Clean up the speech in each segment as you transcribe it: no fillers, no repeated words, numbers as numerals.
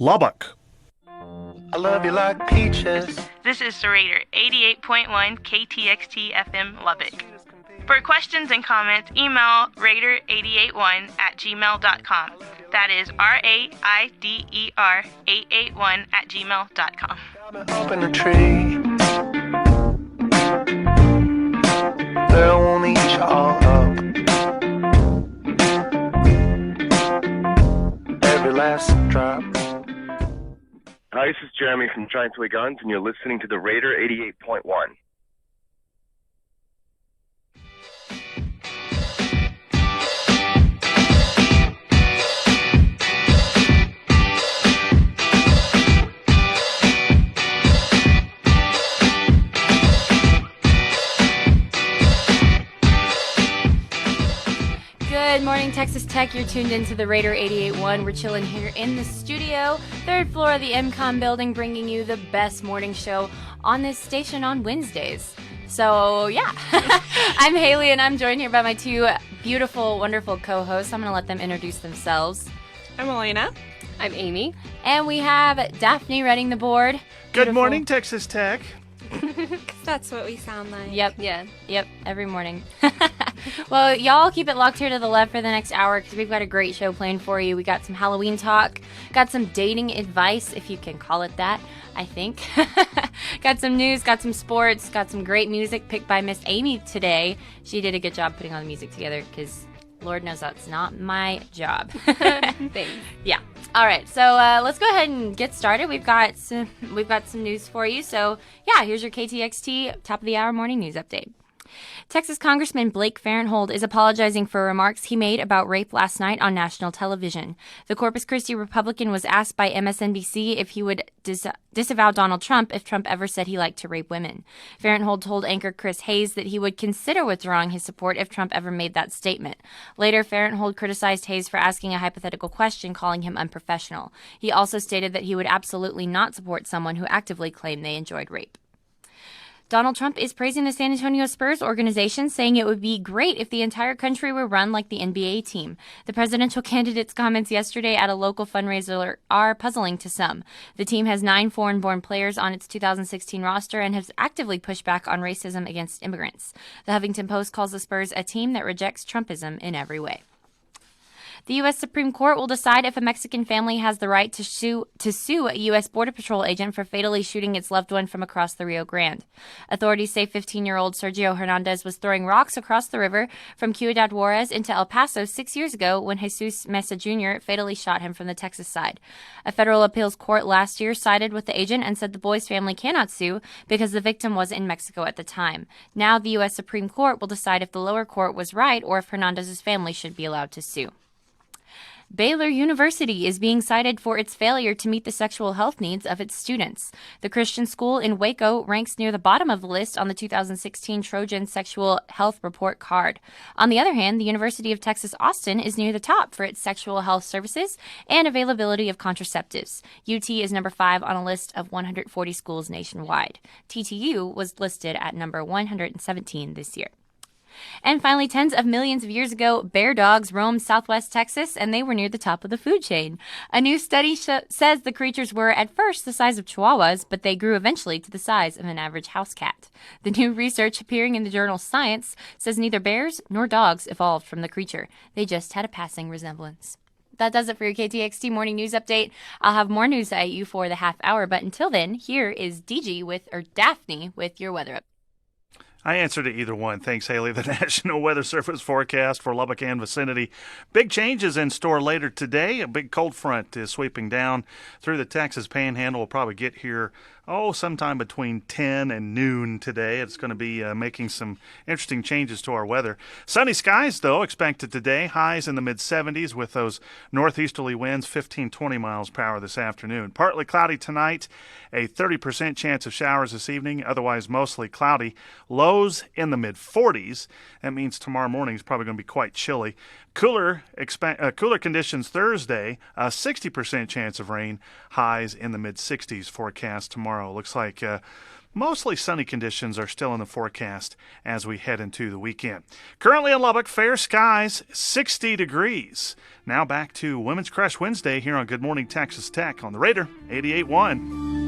Lubbock. I love you like peaches. This is Serrator, 88.1 KTXT-FM Lubbock. For questions and comments, email raider881@gmail.com. That is RAIDER881@gmail.com. Up in a tree. They'll want to eat you all up. Every last drop. Hi, this is Jeremy from Giant Toy Guns, and you're listening to the Raider 88.1. Good morning, Texas Tech. You're tuned into the Raider 88.1. We're chilling here in the studio, third floor of the MCOM building, bringing you the best morning show on this station on Wednesdays. So, yeah. I'm Haylee, and I'm joined here by my two beautiful, wonderful co-hosts. I'm going to let them introduce themselves. I'm Alaina. I'm Amy. And we have Daphne running the board. Good Beautiful. morning, Texas Tech. That's what we sound like. Yep. Yeah. Yep, every morning. Well, y'all keep it locked here to the left for the next hour because we've got a great show planned for you. We got some Halloween talk, got some dating advice, if you can call it that, I think. Got some news, got some sports, got some great music picked by Miss Amy today. She did a good job putting all the music together because Lord knows that's not my job. Thanks. Yeah. All right. So let's go ahead and get started. We've got some news for you. So yeah, here's your KTXT top of the hour morning news update. Texas Congressman Blake Farenthold is apologizing for remarks he made about rape last night on national television. The Corpus Christi Republican was asked by MSNBC if he would disavow Donald Trump if Trump ever said he liked to rape women. Farenthold told anchor Chris Hayes that he would consider withdrawing his support if Trump ever made that statement. Later, Farenthold criticized Hayes for asking a hypothetical question, calling him unprofessional. He also stated that he would absolutely not support someone who actively claimed they enjoyed rape. Donald Trump is praising the San Antonio Spurs organization, saying it would be great if the entire country were run like the NBA team. The presidential candidate's comments yesterday at a local fundraiser are puzzling to some. The team has 9 foreign-born players on its 2016 roster and has actively pushed back on racism against immigrants. The Huffington Post calls the Spurs a team that rejects Trumpism in every way. The U.S. Supreme Court will decide if a Mexican family has the right to sue a U.S. Border Patrol agent for fatally shooting its loved one from across the Rio Grande. Authorities say 15-year-old Sergio Hernandez was throwing rocks across the river from Ciudad Juarez into El Paso 6 years ago when Jesus Mesa Jr. fatally shot him from the Texas side. A federal appeals court last year sided with the agent and said the boy's family cannot sue because the victim was in Mexico at the time. Now the U.S. Supreme Court will decide if the lower court was right or if Hernandez's family should be allowed to sue. Baylor University is being cited for its failure to meet the sexual health needs of its students. The Christian school in Waco ranks near the bottom of the list on the 2016 Trojan Sexual Health Report card. On the other hand, the University of Texas Austin is near the top for its sexual health services and availability of contraceptives. UT is number 5 on a list of 140 schools nationwide. TTU was listed at number 117 this year. And finally, tens of millions of years ago, bear dogs roamed southwest Texas, and they were near the top of the food chain. A new study says the creatures were at first the size of chihuahuas, but they grew eventually to the size of an average house cat. The new research appearing in the journal Science says neither bears nor dogs evolved from the creature. They just had a passing resemblance. That does it for your KTXT Morning News Update. I'll have more news at you for the half hour, but until then, here is Daphne with your weather update. I answer to either one. Thanks, Haley. The National Weather Service forecast for Lubbock and vicinity. Big changes in store later today. A big cold front is sweeping down through the Texas Panhandle. We'll probably get here sometime between 10 and noon today. It's going to be making some interesting changes to our weather. Sunny skies, though, expected today. Highs in the mid-70s with those northeasterly winds, 15-20 miles per hour this afternoon. Partly cloudy tonight, a 30% chance of showers this evening, otherwise mostly cloudy. Lows in the mid-40s. That means tomorrow morning is probably going to be quite chilly. Cooler conditions Thursday, a 60% chance of rain. Highs in the mid-60s forecast tomorrow. Looks like Mostly sunny conditions are still in the forecast as we head into the weekend. Currently in Lubbock, fair skies, 60 degrees. Now back to Women's Crush Wednesday here on Good Morning Texas Tech on the Raider 88.1.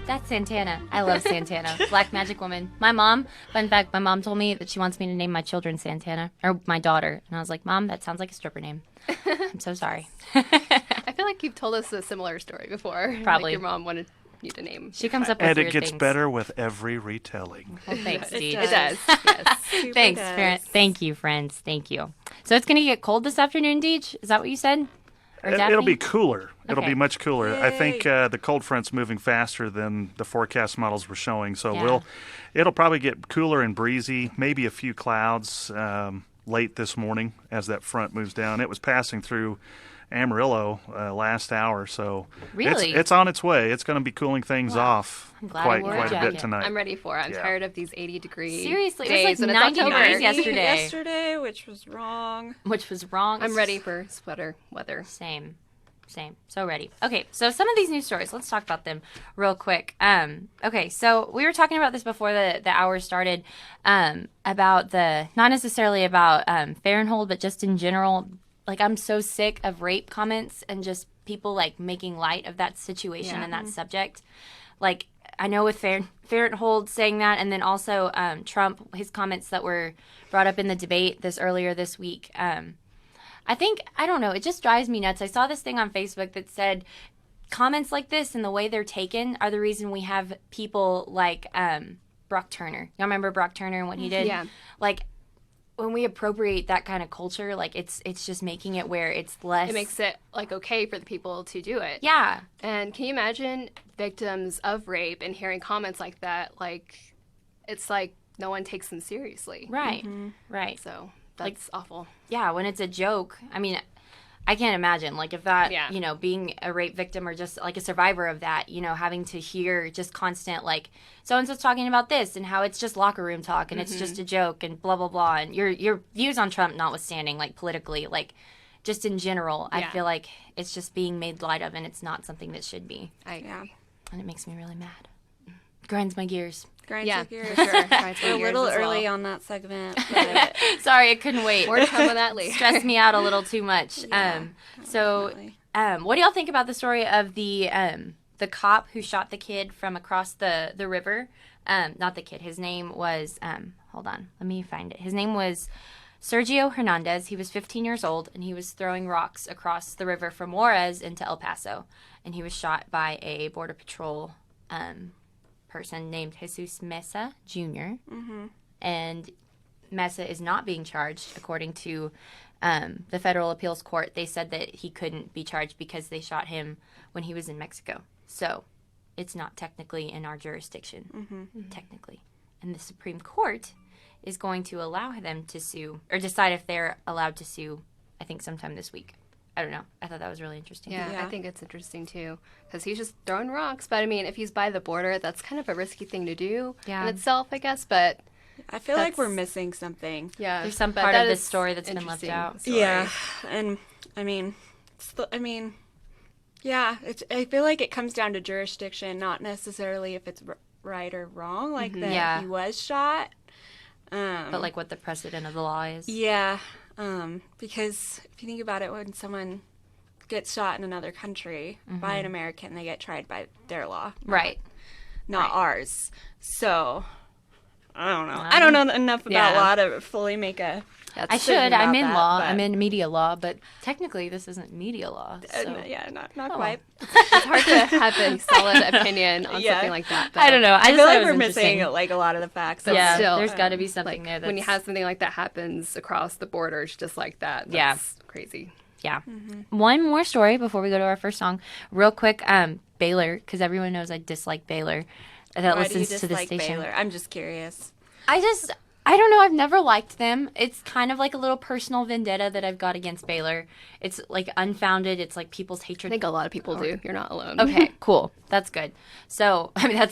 That's Santana. I love Santana. Black Magic Woman. My mom, fun fact, my mom told me that she wants me to name my children Santana, or my daughter. And I was like, Mom, that sounds like a stripper name. I'm so sorry. I feel like you've told us a similar story before. Probably. Like your mom wanted you to name. She comes up with And weird it gets things. better with every retelling. Well, thanks, Steve. It does. Yes. Super Thanks, does. parent. Thank you, friends. Thank you. So it's going to get cold this afternoon, Deej? Is that what you said? Or It'll Daphne? be cooler. It'll Okay. be much cooler. I think Yay. the cold front's moving faster than the forecast models were showing. So Yeah. it'll probably get cooler and breezy. Maybe a few clouds late this morning as that front moves down. It was passing through Amarillo last hour, so Really? it's on its way. It's going to be cooling things off I'm glad I quite wore a quite a bit jacket. tonight. I'm ready for it. I'm Yeah. tired of these 80-degree Seriously, it was days like when it's 90 October. degrees yesterday. Yesterday, which was wrong. Which was wrong. I'm ready for sweater weather. Same. So ready. Okay, so some of these news stories, let's talk about them real quick. Okay, so we were talking about this before the hour started, about not necessarily about Fahrenhold, but just in general. Like, I'm so sick of rape comments and just people, like, making light of that situation Yeah. and that subject. Like, I know with Fahrenhold saying that, and then also Trump, his comments that were brought up in the debate earlier this week. I don't know, it just drives me nuts. I saw this thing on Facebook that said comments like this and the way they're taken are the reason we have people like Brock Turner. Y'all remember Brock Turner and what he did? Yeah. Like, when we appropriate that kind of culture, like, it's just making it where it's less... It makes it like okay for the people to do it. Yeah. And can you imagine victims of rape and hearing comments like that? Like, it's like no one takes them seriously. Right. Right. So that's awful. Yeah, when it's a joke, I mean, I can't imagine, like, if that, Yeah. you know, being a rape victim or just, like, a survivor of that, you know, having to hear just constant, like, so-and-so's talking about this and how it's just locker room talk and it's just a joke and blah, blah, blah. And your views on Trump notwithstanding, like, politically, like, just in general, I Yeah. feel like it's just being made light of and it's not something that should be. I agree. And it makes me really mad. Grinds my gears. Grinds Yeah, your gears. for sure. Grinds my We're a gears little as well. early on that segment, but Sorry, I couldn't wait. More to come on that later. Stressed me out a little too much. So, definitely. what do y'all think about the story of the cop who shot the kid from across the river? Not the kid. His name was hold on, let me find it. His name was Sergio Hernandez. He was 15 years old, and he was throwing rocks across the river from Juarez into El Paso, and he was shot by a Border Patrol person named Jesus Mesa Jr. And Mesa is not being charged, according to the federal appeals court. They said that he couldn't be charged because they shot him when he was in Mexico. So it's not technically in our jurisdiction, technically. And the Supreme Court is going to allow them to sue, or decide if they're allowed to sue, I think sometime this week. I don't know. I thought that was really interesting. Yeah, Yeah. I think it's interesting too, because he's just throwing rocks. But I mean, if he's by the border, that's kind of a risky thing to do Yeah. in itself, I guess. But I feel like we're That's- missing something. yeah, There's some but part that of this is story that's been left interesting out. story. Yeah, and I mean, yeah, I feel like it comes down to jurisdiction, not necessarily if it's right or wrong, like that Yeah. he was shot. But like what the precedent of the law is. Yeah, because if you think about it, when someone gets shot in another country by an American, they get tried by their law, Right. not ours. So I don't know. I don't know enough about Yeah. law to fully make a. That's I should. about I'm in that, law. but- I'm in media law, but technically this isn't media law. So. Yeah, not Oh. quite. it's hard to have a solid opinion on Yeah. something like that. But I don't know. I I just feel thought like it was we're missing interesting. like a lot of the facts. Yeah, still, there's got to be something Like there. That's, when you have something like that happens across the borders, just like that. Yeah. That's crazy. yeah. One more story before we go to our first song, real quick. Baylor, because everyone knows I dislike Baylor. That Why do you listens to the dislike station. Baylor? I'm just curious. I I don't know. I've never liked them. It's kind of like a little personal vendetta that I've got against Baylor. It's like unfounded. It's like people's I hatred. think a lot of people do. You're not alone. Okay, cool. That's good. So, I mean,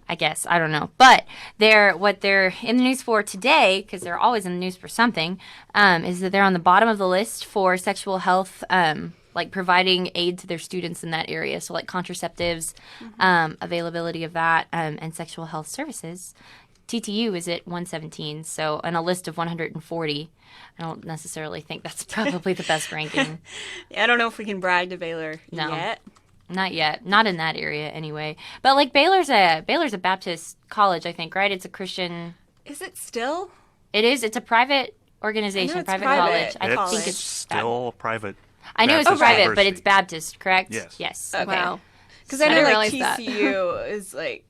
I guess, I don't know. But what they're in the news for today, because they're always in the news for something, is that they're on the bottom of the list for sexual health, like providing aid to their students in that area. So, like contraceptives, availability of that, and sexual health services. TTU is at 117, so on a list of 140. I don't necessarily think that's probably the best ranking. I don't know if we can brag to Baylor yet. Not yet. Not in that area anyway. But like Baylor's a Baptist college, I think, right? It's a Christian. Is it still? It is. It's a private organization, it's private private. college. I think it's still private. I know it's Baptist private, but University. it's Baptist, correct? Yes. Yes. Okay. Wow. Because I I know didn't like realize that. TCU is like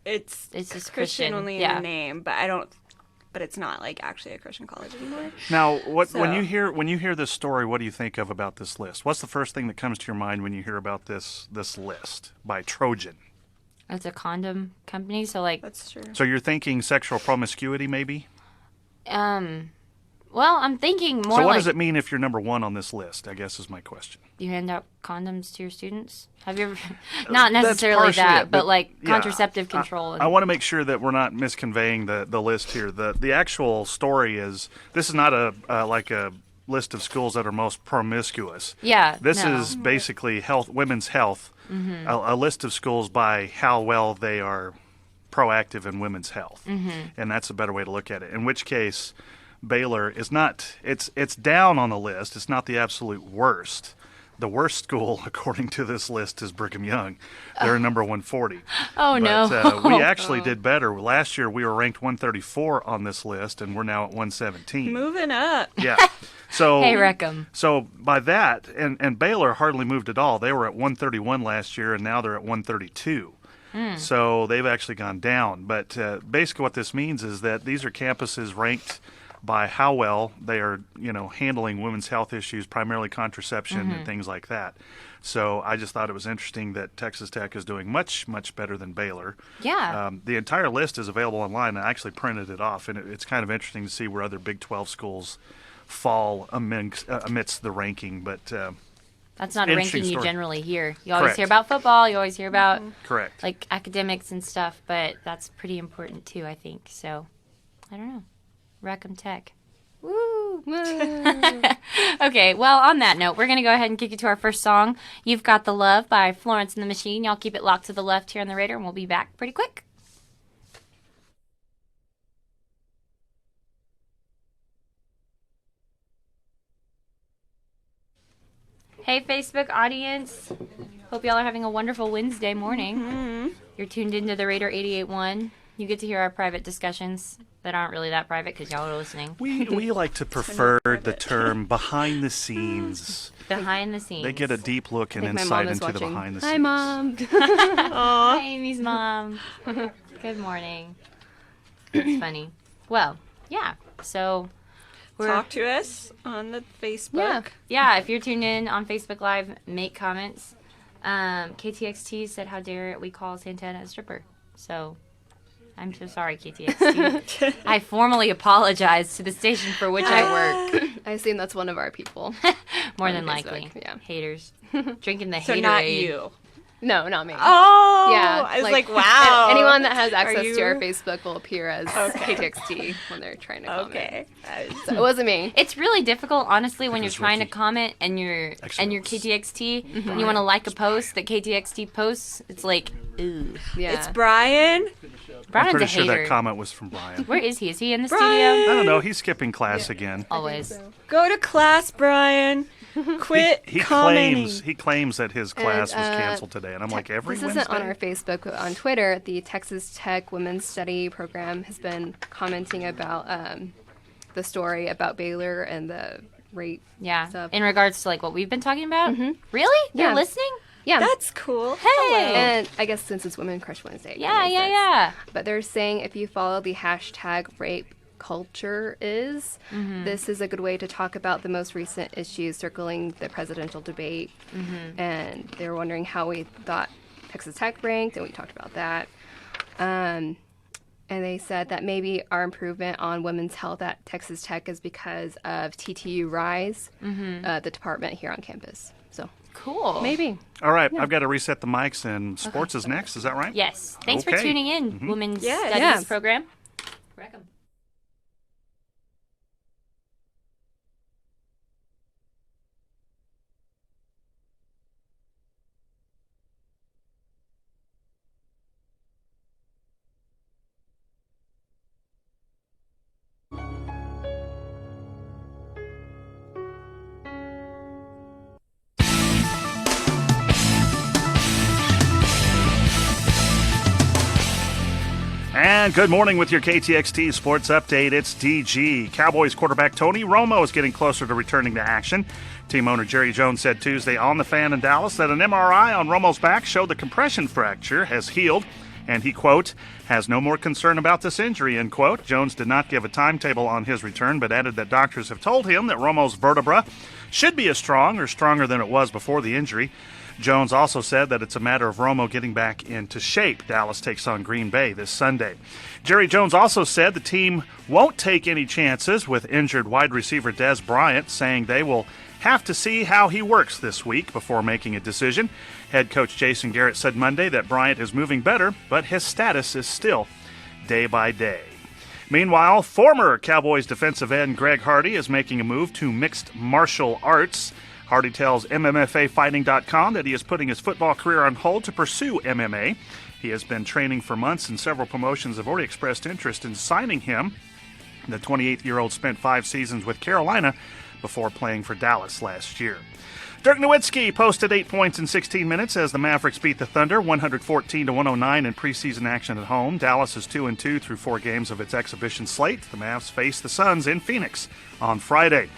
it's just Christian only yeah. in the name, but but it's not like actually a Christian college anymore. Now, when So- you hear this story, what do you think of about this list? What's the first thing that comes to your mind when you hear about this list by Trojan? It's a condom company, so like, That's true. So you're thinking sexual promiscuity, maybe? well, I'm thinking more So what like does it mean if you're number one on this list, I guess is my question. you hand out condoms to your students. Have you ever? Not That's necessarily partially that, it, but like yeah, contraceptive control. I want to make sure that we're not misconveying the list here. The actual story is, this is not a like a list of schools that are most promiscuous. Yeah, This no. is basically women's health, a list of schools by how well they are proactive in women's health. And that's a better way to look at it. In which case, Baylor is not, it's down on the list. It's not the absolute worst. The worst school, according to this list, is Brigham Young. They're number 140. Oh, no. But we actually did better. Last year, we were ranked 134 on this list, and we're now at 117. Moving up. Yeah. So, Hey, Reckham. So by that, and Baylor hardly moved at all. They were at 131 last year, and now they're at 132. So they've actually gone down. But basically what this means is that these are campuses ranked by how well they are, handling women's health issues, primarily contraception and things like that. So I just thought it was interesting that Texas Tech is doing much, much better than Baylor. Yeah. The entire list is available online. I actually printed it off, and it's kind of interesting to see where other Big 12 schools fall amidst the ranking. But That's not a interesting ranking you story. generally hear. You always Correct. hear about football. You always hear about correct. like academics and stuff, but that's pretty important too, I think. So, I don't know. Reckham Tech. Woo! Okay, well, on that note, we're going to go ahead and kick it to our first song. You've Got the Love by Florence and the Machine. Y'all keep it locked to the left here on the radar, and we'll be back pretty quick. Hey, Facebook audience. Hope y'all are having a wonderful Wednesday morning. You're tuned into the Raider 88.1. You get to hear our private discussions that aren't really that private because y'all are listening. We like to prefer the term behind the scenes. Behind the scenes. They get a deep look and I think my insight mom is into the watching. behind the Hi, scenes. Mom. Hi, Amy's mom. Good morning. It's funny. Well, yeah. So Talk to us on the Facebook. yeah, if you're tuned in on Facebook Live, make comments. KTXT said, "How dare we call Santana a stripper?" So I'm so sorry, KTXT. I formally apologize to the station for which I work. I assume that's one of our people. More On than Facebook, likely. yeah. Haters. Drinking the So Haterade. not you. No, not me. Oh, Yeah, I was like, wow. Anyone that has access you- to our Facebook will appear as KTXT when they're trying to comment. Okay. So it wasn't me. It's really difficult, honestly, when you're Because trying to Ricky- comment and you're Excellent. KTXT and you want to like a post that KTXT posts. It's like, ooh. Yeah. It's Brian. I'm Brian's pretty a sure hater. that comment was from Brian. Where is he? Is he in the Brian! studio? I don't know. He's skipping class again. Always. Go to class, Brian. Quit He commenting. claims that his class was And, canceled today, and I'm like, every This Wednesday. isn't on our Facebook, but on Twitter, the Texas Tech Women's Study Program has been commenting about the story about Baylor and the rape Yeah. stuff. In regards to like what we've been talking about? Really? You're Yeah. listening? Yeah. That's cool. Hey! And I guess since it's Women Crush Wednesday. it Yeah, kinda yeah, makes yeah. sense. But they're saying if you follow the hashtag rape culture is, this is a good way to talk about the most recent issues circling the presidential debate. And they were wondering how we thought Texas Tech ranked, and we talked about that. And they said that maybe our improvement on women's health at Texas Tech is because of TTU Rise, the department here on campus. So Cool. maybe. All right, I've got to reset the mics, and sports is next. Is that right? Yes. Thanks for Okay. tuning in, Women's Studies Yes. program. Wreck 'em. And good morning with your KTXT Sports Update. It's DG. Cowboys quarterback Tony Romo is getting closer to returning to action. Team owner Jerry Jones said Tuesday on The Fan in Dallas that an MRI on Romo's back showed the compression fracture has healed, and he, quote, has no more concern about this injury, end quote. Jones did not give a timetable on his return, but added that doctors have told him that Romo's vertebra should be as strong or stronger than it was before the injury. Jones also said that it's a matter of Romo getting back into shape. Dallas takes on Green Bay this Sunday. Jerry Jones also said the team won't take any chances with injured wide receiver Dez Bryant, saying they will have to see how he works this week before making a decision. Head coach Jason Garrett said Monday that Bryant is moving better, but his status is still day by day. Meanwhile, former Cowboys defensive end Greg Hardy is making a move to mixed martial arts. Hardy tells MMFAfighting.com that he is putting his football career on hold to pursue MMA. He has been training for months, and several promotions have already expressed interest in signing him. The 28-year-old spent 5 seasons with Carolina before playing for Dallas last year. Dirk Nowitzki posted 8 points in 16 minutes as the Mavericks beat the Thunder 114-109 in preseason action at home. Dallas is 2-2 through 4 games of its exhibition slate. The Mavs face the Suns in Phoenix on Friday.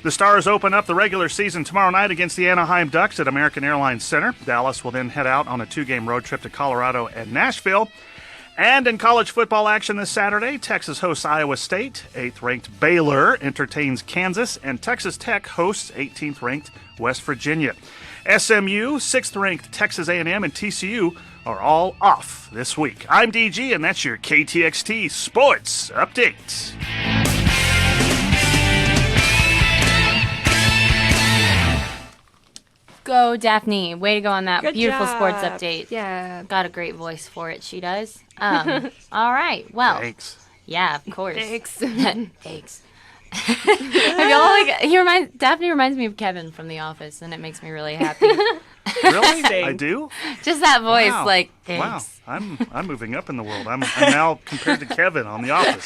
The Stars open up the regular season tomorrow night against the Anaheim Ducks at American Airlines Center. Dallas will then head out on a 2-game road trip to Colorado and Nashville. And in college football action this Saturday, Texas hosts Iowa State, 8th-ranked Baylor entertains Kansas, and Texas Tech hosts 18th-ranked West Virginia. SMU, 6th-ranked Texas A&M, and TCU are all off this week. I'm DG, and that's your KTXT Sports Update. Go, Daphne. Way to go on that Good beautiful job. sports update. Yeah. Got a great voice for it. She does. All right. Well, Thanks. yeah, of course. Thanks. Thanks. I feel like Daphne reminds me of Kevin from The Office, and it makes me really happy. Really? I do? Just that voice, Wow. like, Wow. thanks. I'm moving up in the world. I'm now compared to Kevin on The Office.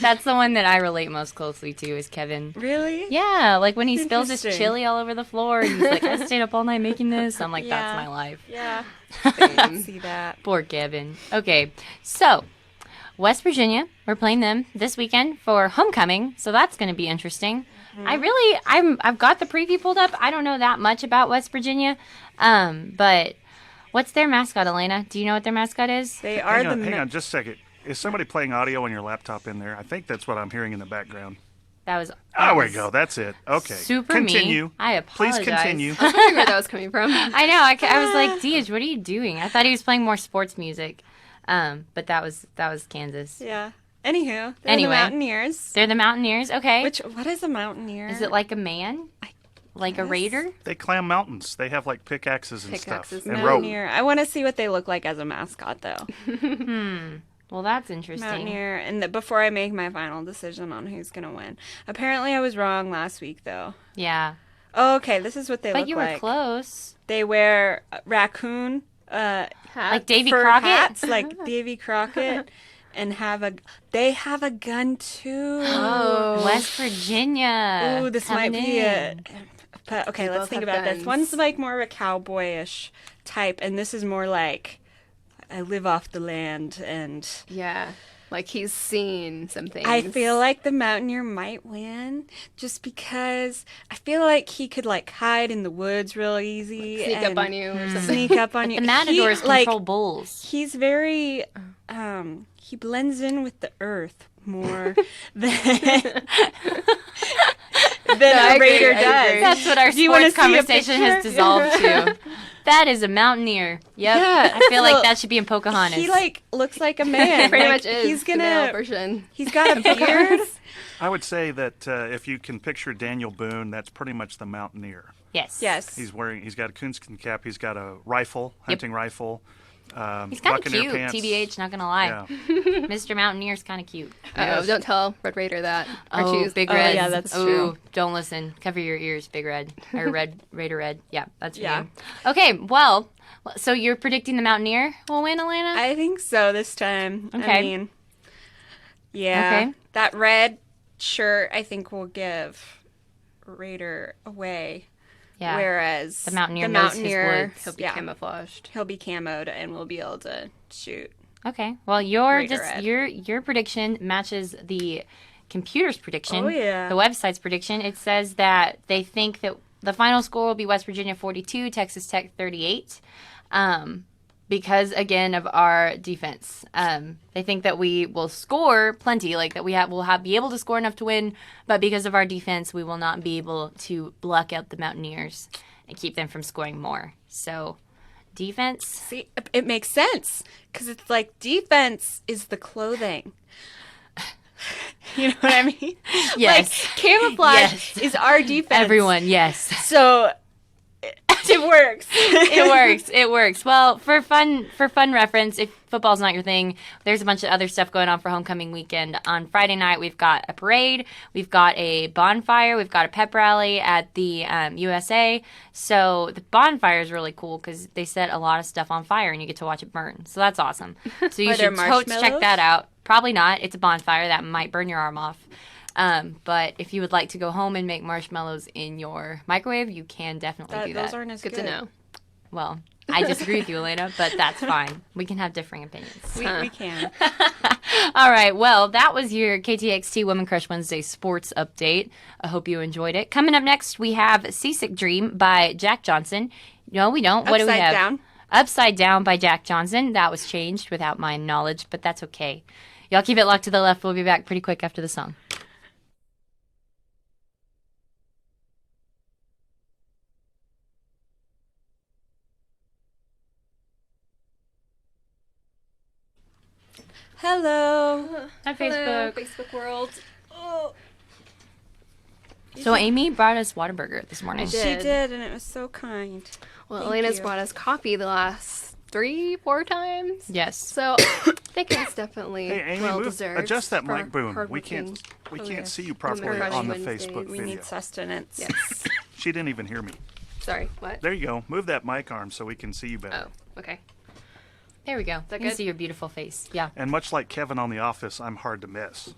That's the one that I relate most closely to is Kevin. Really? Yeah, like when he spills his Interesting. chili all over the floor and he's like, I stayed up all night making this. I'm like, Yeah. that's my life. Yeah. I can see that. Poor Kevin. Okay, so West Virginia, we're playing them this weekend for homecoming, so that's going to be interesting. I've got the preview pulled up. I don't know that much about West Virginia, but what's their mascot, Alaina? Do you know what their mascot is? They are Hang on just a second. Is somebody playing audio on your laptop in there? I think that's what I'm hearing in the background. That was There we go. That's it. Okay. Super Continue. me. I apologize. Please continue. I was wondering where that was coming from. I know. I was like, Deej, what are you doing? I thought he was playing more sports music, but that was Kansas. Yeah. Anywho, they're Anyway. the Mountaineers. They're the Mountaineers. Okay. What is a Mountaineer? Is it like a man? Like a raider? They climb mountains. They have like pickaxes and Pickaxes stuff. and And rope. Mountaineer? I want to see what they look like as a mascot, though. Well, that's interesting. Mountaineer, and before I make my final decision on who's gonna win. Apparently, I was wrong last week, though. Yeah. Oh, okay, this is what they But look you were like. close. They wear raccoon Like Davy fur Crockett? hats, like Davy Crockett, and they have a gun too. Oh, West Virginia. Ooh, this coming might be in. But okay, let's both think have about this. guns. One's like more of a cowboyish type, and this is more like I live off the land, and Yeah. Like he's seen some things. I feel like the Mountaineer might win just because I feel like he could like hide in the woods real easy. Sneak and up on you or something. Sneak up on you. The Matadors control bulls. He's very, he blends in with the earth more than than a Raider I does. agree. That's what our Do you wanna sports see a conversation has picture? dissolved to. That is a mountaineer. Yep. Yeah, I feel like so that should be in Pocahontas. He looks like a man. Pretty Like, much is He's the male gonna. version. He's got a beard. I would say that if you can picture Daniel Boone, that's pretty much the mountaineer. yes. Yes. He's got a coonskin cap. He's got a rifle, hunting rifle. He's kind of Buccaneer cute, pants. TBH, not going to lie. Yeah. Mr. Mountaineer's kind of cute. Uh-oh, don't tell Red Raider that. Or Oh, choose. Big Oh, Red. yeah, that's Ooh, true. don't listen. Cover your ears, Big Red. Or Raider Red. Yeah, that's your Yeah. name. Okay, well, so you're predicting the Mountaineer will win, Alaina? I think so this time. Okay. I mean, yeah. Okay. That red shirt, I think, will give Raider away. yeah. Whereas The Mountaineer knows his woods. He'll be yeah, camouflaged. he'll be camoed and we'll be able to shoot. Okay. Well, your Raider Red. your prediction matches the computer's prediction. Oh, yeah. The website's prediction. It says that they think that the final score will be West Virginia 42, Texas Tech 38. Because again of our defense, they think that we will score plenty, like that we'll be able to score enough to win, but because of our defense, we will not be able to block out the Mountaineers and keep them from scoring more. So, defense. See, it makes sense because it's like defense is the clothing. You know what I mean? Yes. Like camouflage Yes. is our defense. Everyone, yes. So it works. It works. It works. Well, for fun reference, if football's not your thing, there's a bunch of other stuff going on for homecoming weekend. On Friday night, we've got a parade, we've got a bonfire, we've got a pep rally at the USA. So the bonfire is really cool because they set a lot of stuff on fire and you get to watch it burn. So that's awesome. So you Are there should totes check marshmallows? that out. Probably not. It's a bonfire that might burn your arm off. But if you would like to go home and make marshmallows in your microwave, you can definitely do that. Those aren't as Good good. to know. Well, I disagree with you, Alaina, but that's fine. We can have differing opinions. We can. All right. Well, that was your KTXT Women Crush Wednesday sports update. I hope you enjoyed it. Coming up next, we have Seasick Dream by Jack Johnson. No, we don't. What do we Upside have? Down. Upside Down by Jack Johnson. That was changed without my knowledge, but that's okay. Y'all keep it locked to the left. We'll be back pretty quick after the song. Hello. Hi, Hello, Facebook. Facebook world. So Amy brought us Whataburger this morning. did. She did, and it was so kind. Well, Thank Elena's you. brought us coffee the last 3-4 times. Yes. So I think it's definitely Hey, Amy, well move, deserved. adjust that for mic boom. We hardworking- can't see you Women properly Crush on the Wednesday. Facebook We video. need sustenance. Yes. She didn't even hear me. Sorry. What? There you go. Move that mic arm so we can see you better. Oh. Okay. There we go. that You can good? see your beautiful face. Yeah. And much like Kevin on The Office, I'm hard to miss.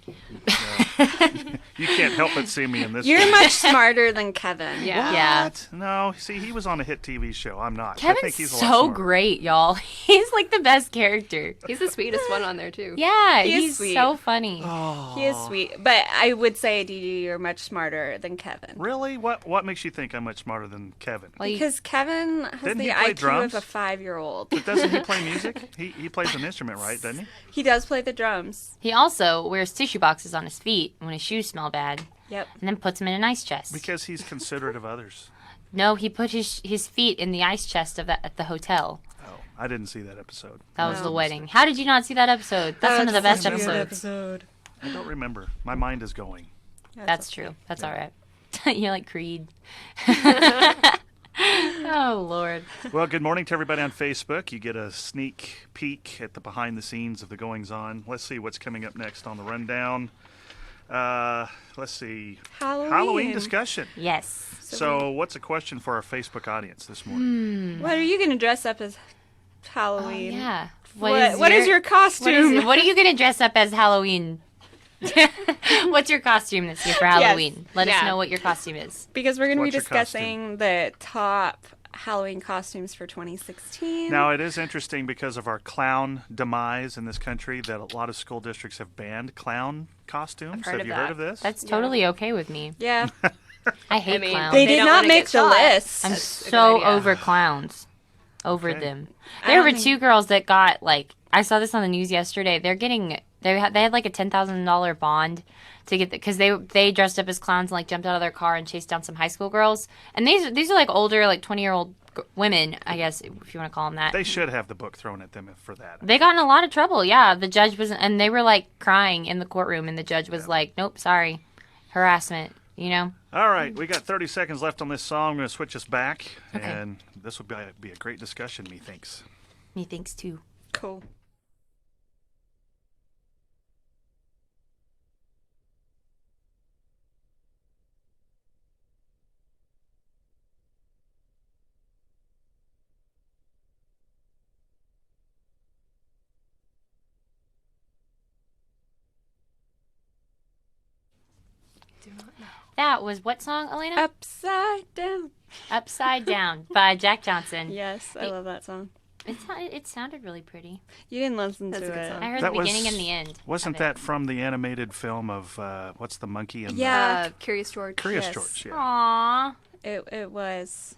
You can't help but see me in this. You're video. much smarter than Kevin. Yeah. Yeah. What? No, see, he was on a hit TV show. I'm not. I Kevin's think he's a lot so smarter. great, y'all. He's like the best character. He's the sweetest one on there too. Yeah, He is he's sweet. so funny. He is sweet. But I would say, Dee, you're much smarter than Kevin. Really? What makes you think I'm much smarter than Kevin? Well, you- Because Kevin has Didn't the he play IQ drums? of a 5-year-old. But doesn't he play music? He plays an instrument, right? Doesn't he? He does play the drums. he also wears tissue boxes on his feet when his shoes smell bad, Yep. and then puts them in an ice chest. Because he's considerate of others. No, he put his feet in the ice chest of at the hotel. Oh, I didn't see that episode. That was No. the wedding. How did you not see that episode? That's one of the best such a good episodes. I don't remember. My mind is going. That's true. That's all right. You're like Creed. Oh Lord. Well, good morning to everybody on Facebook. You get a sneak peek at the behind the scenes of the goings on. Let's see what's coming up next on the rundown. Let's see. Halloween. discussion. Yes. So, what's a question for our Facebook audience this morning? What are you going to dress up as Halloween? Oh, yeah. What is your costume? What are you gonna dress up as Halloween? What's your costume this year for Halloween? Let us Yeah. know what your costume is. Because we're going to be What's your discussing the top Halloween costumes for 2016. Now, it is interesting because of our clown demise in this country that a lot of school districts have banned clown costumes. heard Have of you that. heard of this? That's totally okay with me. Yeah. I hate mean, clowns. They They did don't not wanna make get the shot. list. I'm That's a good so idea. over clowns. Over Okay. them. I There don't were think- 2 girls that got, like, I saw this on the news yesterday. They're getting They had like a $10,000 bond to get because they dressed up as clowns and like jumped out of their car and chased down some high school girls. And these are like older, like 20-year-old women, I guess, if you want to call them that. They should have the book thrown at them for that. They got in a lot of trouble. Yeah, the judge was, and they were like crying in the courtroom, and the judge was like, "Nope, sorry, harassment." You know. All right, we got 30 seconds left on this song. I'm going to switch us back, Okay. and this will be a great discussion, methinks. Methinks too. Cool. That was what song, Alaina? Upside Down. Upside Down by Jack Johnson. Yes, I love that song. It sounded really pretty. You didn't listen That's to a good it. song. I heard That the was- beginning and the end. Wasn't of it. that from the animated film of, what's the monkey and Yeah. Curious George. the Curious Yes. George? Yeah. Aww. It was.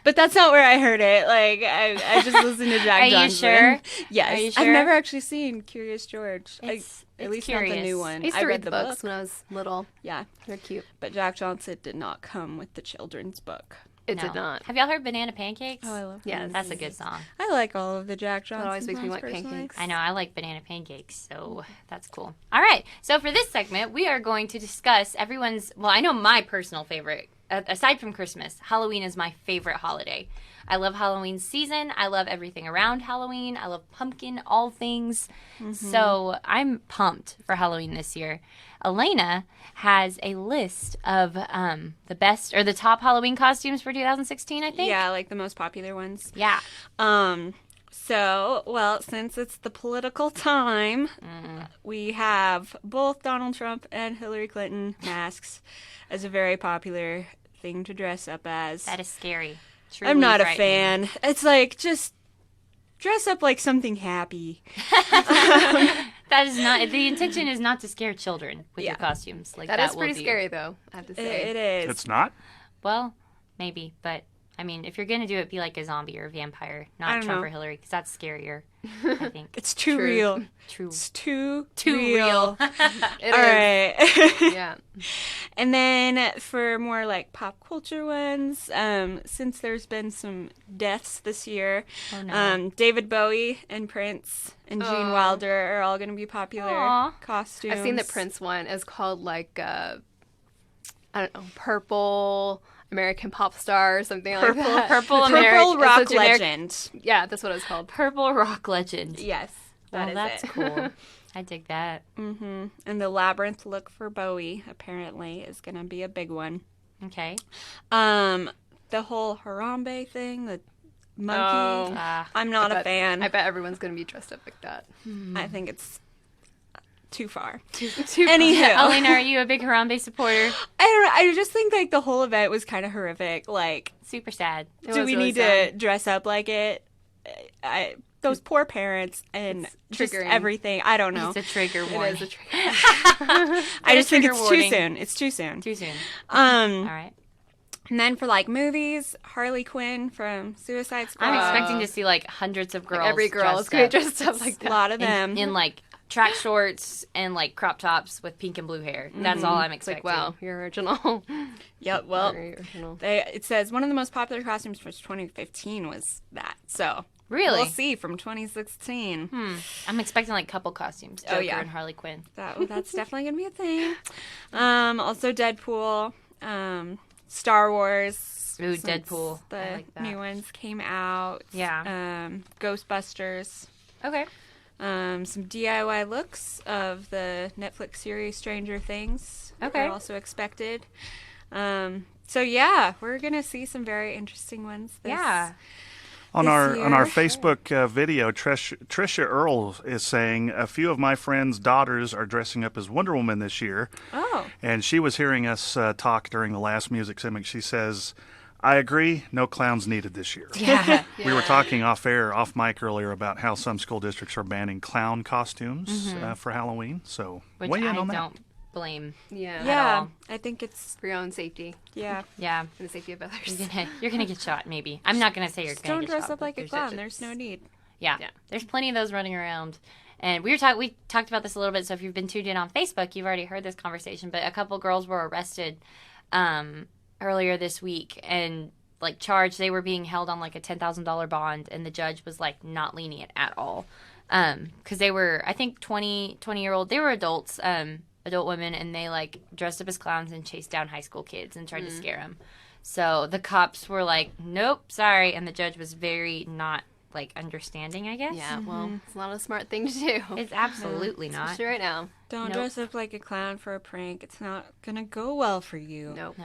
But that's not where I heard it. Like I just listened to Jack Are you Johnson. sure? Yes. Are you I've sure? never actually seen Curious George. It's At least curious. not the new one. I used I to read read the books book. when I was little. Yeah. They're cute. But Jack Johnson did not come with the children's book. It No. did not. Have y'all heard Banana Pancakes? Oh, I love Yeah, those. That's a good song. I like all of the Jack Johnson. That always makes me songs like personally. pancakes. I know, I like banana pancakes, so that's cool. All right, so for this segment, we are going to discuss everyone's, well, I know my personal favorite, aside from Christmas, Halloween is my favorite holiday. I love Halloween season. I love everything around Halloween. I love pumpkin, all things. So I'm pumped for Halloween this year. Alaina has a list of the best or the top Halloween costumes for 2016, I think. Yeah, like the most popular ones. Yeah. So, well, since it's the political time, we have both Donald Trump and Hillary Clinton masks as a very popular thing to dress up as. That is scary. I'm not a Truly fan. It's like, just dress up like something happy. That is not, the intention is not to scare children with your Yeah. costumes. Like That is will pretty do. scary, though, I have to say. It is. It's not? Well, maybe, but I mean, if you're gonna do it, be like a zombie or a vampire, I not don't Trump know. or Hillary, because that's scarier. I think. It's too True. real. True. It's too real. It All is. right. Yeah. And then for more like pop culture ones, since there's been some deaths this year, Oh, no. David Bowie and Prince and Gene Aw. Wilder are all going to be popular Aw. costumes. I've seen the Prince one. It's called like I don't know, purple American pop star or something like that. Purple Purple American rock it's a generic- legend. Yeah, that's what it's called. Purple rock legend. Yes, Well, that is that's it. cool. I dig that. And the labyrinth look for Bowie apparently is going to be a big one. Okay. The whole Harambe thing, the monkey. Ah, I'm not a fan. I bet everyone's gonna be dressed up like that. I think it's too far. Too Anywho, Alaina, are you a big Harambe supporter? I don't know. I just think like the whole event was kind of horrific. Like, Super sad. It do was we really need sad. to dress up like it? Those poor parents and just triggering. everything. I don't know. It's a trigger It warning. is a trigger. I just think trigger it's warning. too soon. It's too soon. Too soon. All right. And then for like movies, Harley Quinn from Suicide Squad. I'm expecting to see like hundreds of girls. Every girl is dressed gonna up be dressed up like a that. lot of them. in like track shorts and like crop tops with pink and blue hair. That's all I'm It's like, expecting. wow, you're original. Yep. Well, Very original. it says one of the most popular costumes for 2015 was that. So Really? we'll see from 2016. I'm expecting like couple costumes. Joker Oh, yeah. and Harley Quinn. That's definitely gonna be a thing. Also Deadpool, Star Wars. Ooh, since Deadpool. The I like that. new ones came out. Yeah. Ghostbusters. Okay. Some DIY looks of the Netflix series Stranger Things. Okay. Are also expected. So yeah, we're gonna see some very interesting ones. Yeah. On This our year. Facebook video, Trisha Earl is saying a few of my friends' daughters are dressing up as Wonder Woman this year, Oh. and she was hearing us talk during the last music segment. She says, "I agree, no clowns needed this year." Yeah. We were talking off mic earlier about how some school districts are banning clown costumes for Halloween. So Which weigh in I on that. don't blame. Yeah. Yeah, all. I think it's For your own safety yeah. Yeah. and the safety of others. You're gonna get shot, maybe. I'm not gonna say you're Just gonna don't get dress shot, up but like a there's clown. There's no need. Yeah. Yeah. There's plenty of those running around. And we talked about this a little bit, so if you've been tuned in on Facebook, you've already heard this conversation, but a couple girls were arrested earlier this week and like charged. They were being held on like a $10,000 bond, and the judge was like not lenient at all. Because they were, I think, 20-year-old, they were adults, adult women, and they like dressed up as clowns and chased down high school kids and tried to scare them. So the cops were like, nope, sorry, and the judge was very not like understanding, I guess. Yeah, well, it's not a smart thing to do. It's absolutely not. Especially right now. Don't dress up like a clown for a prank. It's not gonna go well for you. Nope.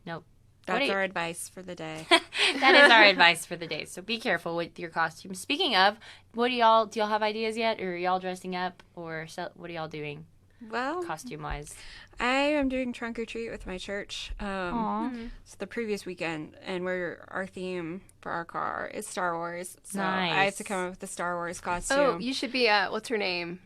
Nope. That's our advice for the day. That is our advice for the day. So be careful with your costumes. Speaking of, do y'all have ideas yet, or are y'all dressing up, or what are y'all doing? Well, costume-wise, I am doing trunk or treat with my church. It's the previous weekend, and our theme for our car is Star Wars. So Nice. I have to come up with a Star Wars costume. Oh, you should be what's her name?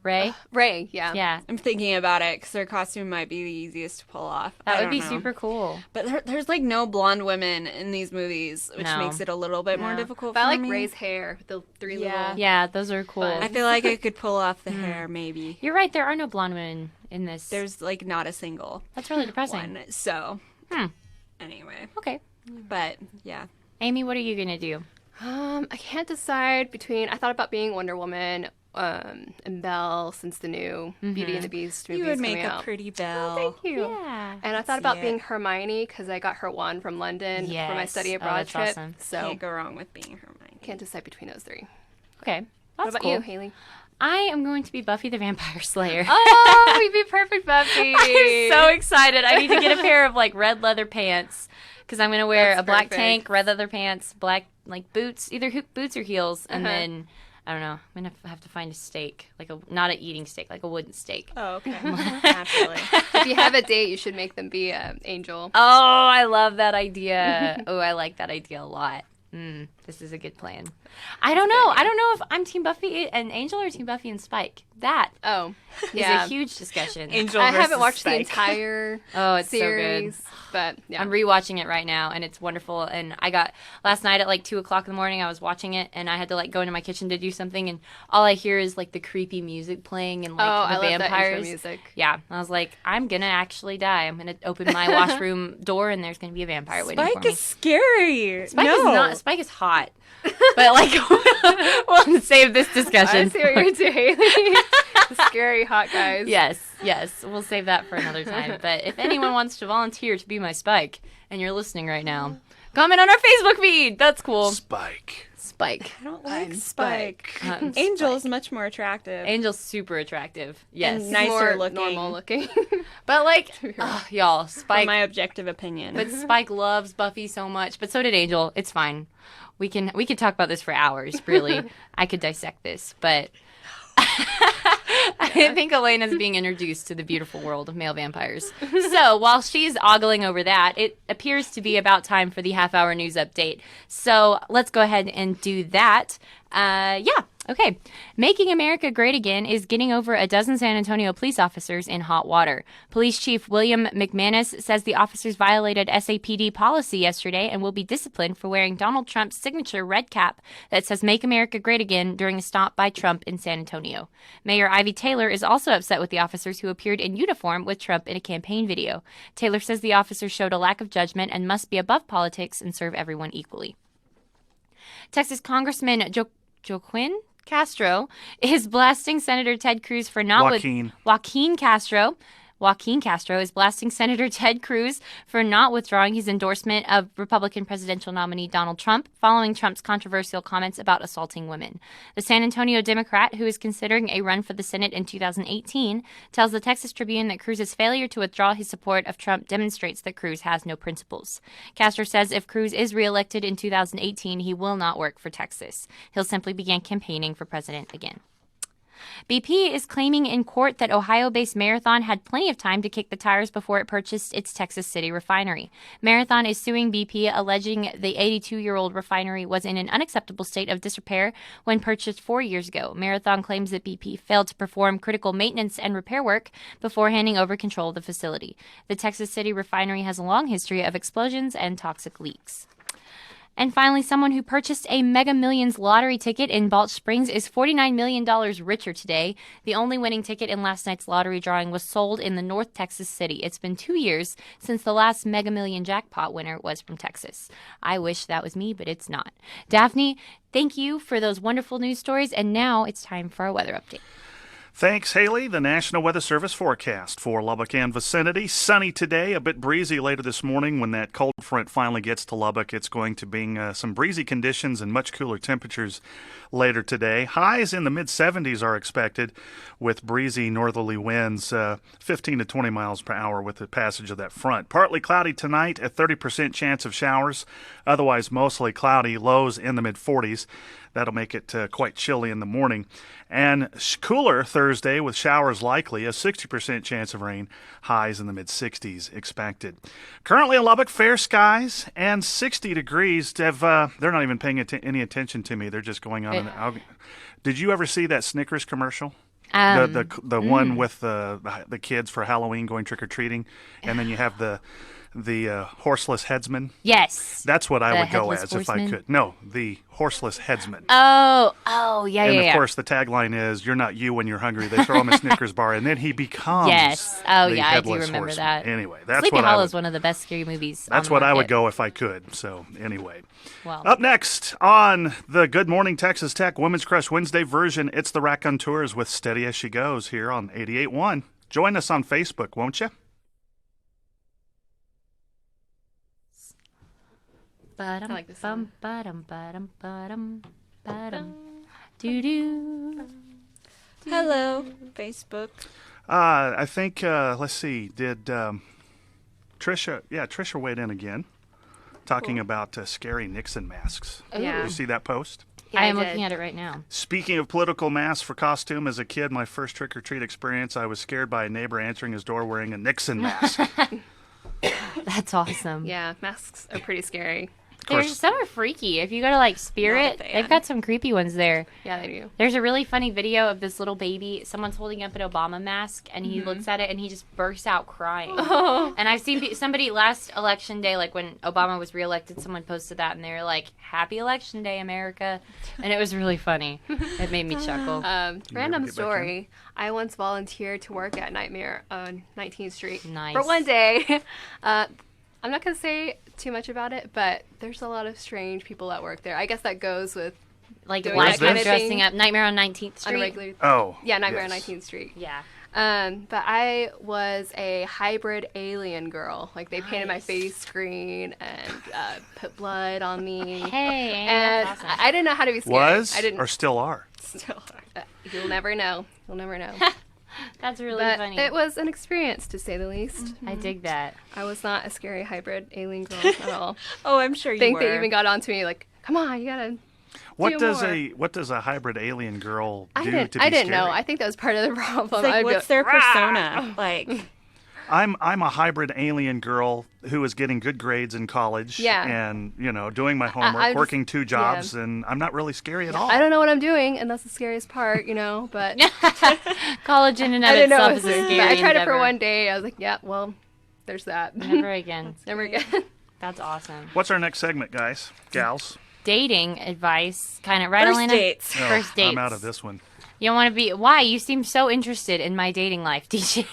Ray. Ray, yeah. Yeah, I'm thinking about it because their costume might be the easiest to pull off. that I would be don't know. super cool. But there's like no blonde women in these movies, which No. makes it a little bit more difficult But I for like me. Ray's hair with the three Yeah. little. Yeah, those are cool. Fun. I feel like I could pull off the hair, maybe. You're right. There are no blonde women in this. There's like not a single That's really depressing. one. So, Hmm. anyway. Okay, But, yeah. Amy, what are you gonna do? I can't decide between. I thought about being Wonder Woman and Belle, since the new Beauty and the Beast movie You would is make coming a out. pretty Belle. Thank you. Yeah. And I thought about being Hermione because I got her wand from London for my Yes. study Oh, abroad that's trip. awesome. So Can't go wrong with being Hermione. can't decide between those three. Okay, What that's about cool. you, Haley? I am going to be Buffy the Vampire Slayer. Oh, you'd be perfect, Buffy. I'm so excited. I need to get a pair of like red leather pants because I'm going to wear That's a black perfect. tank, red leather pants, black like boots, either boots or heels, and Uh-huh. then I don't know. I'm going to have to find a steak, like not an eating steak, like a wooden steak. Oh, okay. Naturally. If you have a date, you should make them be Angel. Oh, I love that idea. Oh, I like that idea a lot. This is a good plan. I don't know. I don't know if I'm Team Buffy and Angel or Team Buffy and Spike. That Oh, is yeah. a huge discussion. Angel I haven't versus watched the Spike. entire Oh, it's so good. series, but yeah. I'm rewatching it right now, and it's wonderful. And I got last night at like 2:00 in the morning. I was watching it, and I had to like go into my kitchen to do something, and all I hear is like the creepy music playing and like I the love that intro vampires. music. Yeah, I was like, I'm gonna actually die. I'm gonna open my washroom door, and there's gonna be a vampire waiting for Spike me. is scary. Spike no. is not. Spike is hot, but like we'll save this I discussion. see what you're into, Haley. The scary hot guys. Yes, we'll save that for another time. But if anyone wants to volunteer to be my Spike, and you're listening right now, comment on our Facebook feed. That's cool. Spike. Spike. I don't like I'm Spike. I'm Angel Spike. is much more attractive. Angel's super attractive. Yes. And nicer More looking. normal looking. But like, y'all, From Spike. my objective opinion. But Spike loves Buffy so much. But so did Angel. It's fine. We could talk about this for hours. Really, I could dissect this. But I think Alaina's being introduced to the beautiful world of male vampires. So while she's ogling over that, it appears to be about time for the half-hour news update. So let's go ahead and do that. Okay. Making America Great Again is getting over a dozen San Antonio police officers in hot water. Police Chief William McManus says the officers violated SAPD policy yesterday and will be disciplined for wearing Donald Trump's signature red cap that says Make America Great Again during a stop by Trump in San Antonio. Mayor Ivy Taylor is also upset with the officers who appeared in uniform with Trump in a campaign video. Taylor says the officers showed a lack of judgment and must be above politics and serve everyone equally. Texas Congressman Joaquin Castro is blasting Senator Ted Cruz for not Joaquin Castro is blasting Senator Ted Cruz for not withdrawing his endorsement of Republican presidential nominee Donald Trump following Trump's controversial comments about assaulting women. The San Antonio Democrat, who is considering a run for the Senate in 2018, tells the Texas Tribune that Cruz's failure to withdraw his support of Trump demonstrates that Cruz has no principles. Castro says if Cruz is reelected in 2018, he will not work for Texas. He'll simply begin campaigning for president again. BP is claiming in court that Ohio-based Marathon had plenty of time to kick the tires before it purchased its Texas City refinery. Marathon is suing BP, alleging the 82-year-old refinery was in an unacceptable state of disrepair when purchased 4 years ago. Marathon claims that BP failed to perform critical maintenance and repair work before handing over control of the facility. The Texas City refinery has a long history of explosions and toxic leaks. And finally, someone who purchased a Mega Millions lottery ticket in Balch Springs is $49 million richer today. The only winning ticket in last night's lottery drawing was sold in the North Texas city. It's been 2 years since the last Mega Million jackpot winner was from Texas. I wish that was me, but it's not. Daphne, thank you for those wonderful news stories, and now it's time for our weather update. Thanks, Haylee. The National Weather Service forecast for Lubbock and vicinity. Sunny today, a bit breezy later this morning. When that cold front finally gets to Lubbock, it's going to bring some breezy conditions and much cooler temperatures later today. Highs in the mid-70s are expected with breezy northerly winds, 15 to 20 miles per hour with the passage of that front. Partly cloudy tonight, a 30% chance of showers. Otherwise, mostly cloudy, lows in the mid-40s. That'll make it quite chilly in the morning. And cooler Thursday with showers likely, a 60% chance of rain, highs in the mid-60s expected. Currently in Lubbock, fair skies and 60 degrees. They're not even paying any attention to me. They're just going on. Did you ever see that Snickers commercial? The one with the kids for Halloween going trick-or-treating, and then you have the horseless headsman. Yes. That's what I The would go headless as if I horseman? could. No, the horseless headsman. Yeah, And yeah, of course, the tagline is "You're not you when you're hungry." They throw him a Snickers bar, and then he becomes. Yes. Oh, the yeah, I do headless remember horseman. that. Anyway, that's Sleepy what I Hollow would. is one of the best scary movies. That's on the what I would market. go if I could. So anyway, Well, up next on the Good Morning Texas Tech Women's Crush Wednesday version, it's the Raconteurs with "Steady as She Goes" here on 88.1. Join us on Facebook, won't you? I like this song. Doo-doo. Hello, Facebook. I think, let's see, did Trisha, Trisha weighed in again, talking about scary Nixon masks. Yeah. You see that post? Yeah, I am did. looking at it right now. Speaking of political masks for costume, as a kid, my first trick-or-treat experience, I was scared by a neighbor answering his door wearing a Nixon mask. That's awesome. Yeah, masks are pretty scary. There's some are freaky. If you go to like Spirit, Not a fan. they've got some creepy ones there. Yeah, they do. There's a really funny video of this little baby. Someone's holding up an Obama mask, and he looks at it, and he just bursts out crying. Oh. And I've seen somebody last election day, like when Obama was reelected, someone posted that, and they were like, "Happy Election Day, America," and it was really funny. It made me chuckle. Random get back story. I once volunteered to work at Nightmare on 19th Street Nice. for one day. I'm not going to say too much about it, but there's a lot of strange people that work there. I guess that goes with Like doing black that kind kids of dressing thing up. Nightmare on 19th on Street. a regular. Oh. Yeah, Nightmare yes. on 19th Street. Yeah. But I was a hybrid alien girl. Like they painted my face green and put blood on me. Hey, And that's awesome. I didn't know how to be scared. Was I didn't. or still are? Still, you'll never know. You'll never know. That's really But funny. it was an experience, to say the least. I dig that. I was not a scary hybrid alien girl at all. Oh, I'm sure you I think were. they even got onto me like, "Come on, you gotta." What Do does a hybrid alien girl do I to didn't. be I didn't know. scary? I think that was part of the problem. It's like, I'd be what's their persona? Like, I'm a hybrid alien girl who is getting good grades in college. Yeah. And doing my homework, I'm just- working 2 jobs, and I'm not really scary at all. I don't know what I'm doing, and that's the scariest part, but College in and of I didn't know. itself is a scary I tried it endeavor. for one day. I was like, yeah, well, there's that. Never again. Never again. That's awesome. What's our next segment, guys? Gals? Dating advice, kind of, right, first Alaina? dates. Oh, First dates. I'm out of this one. You don't want to be. Why? You seem so interested in my dating life, DJ.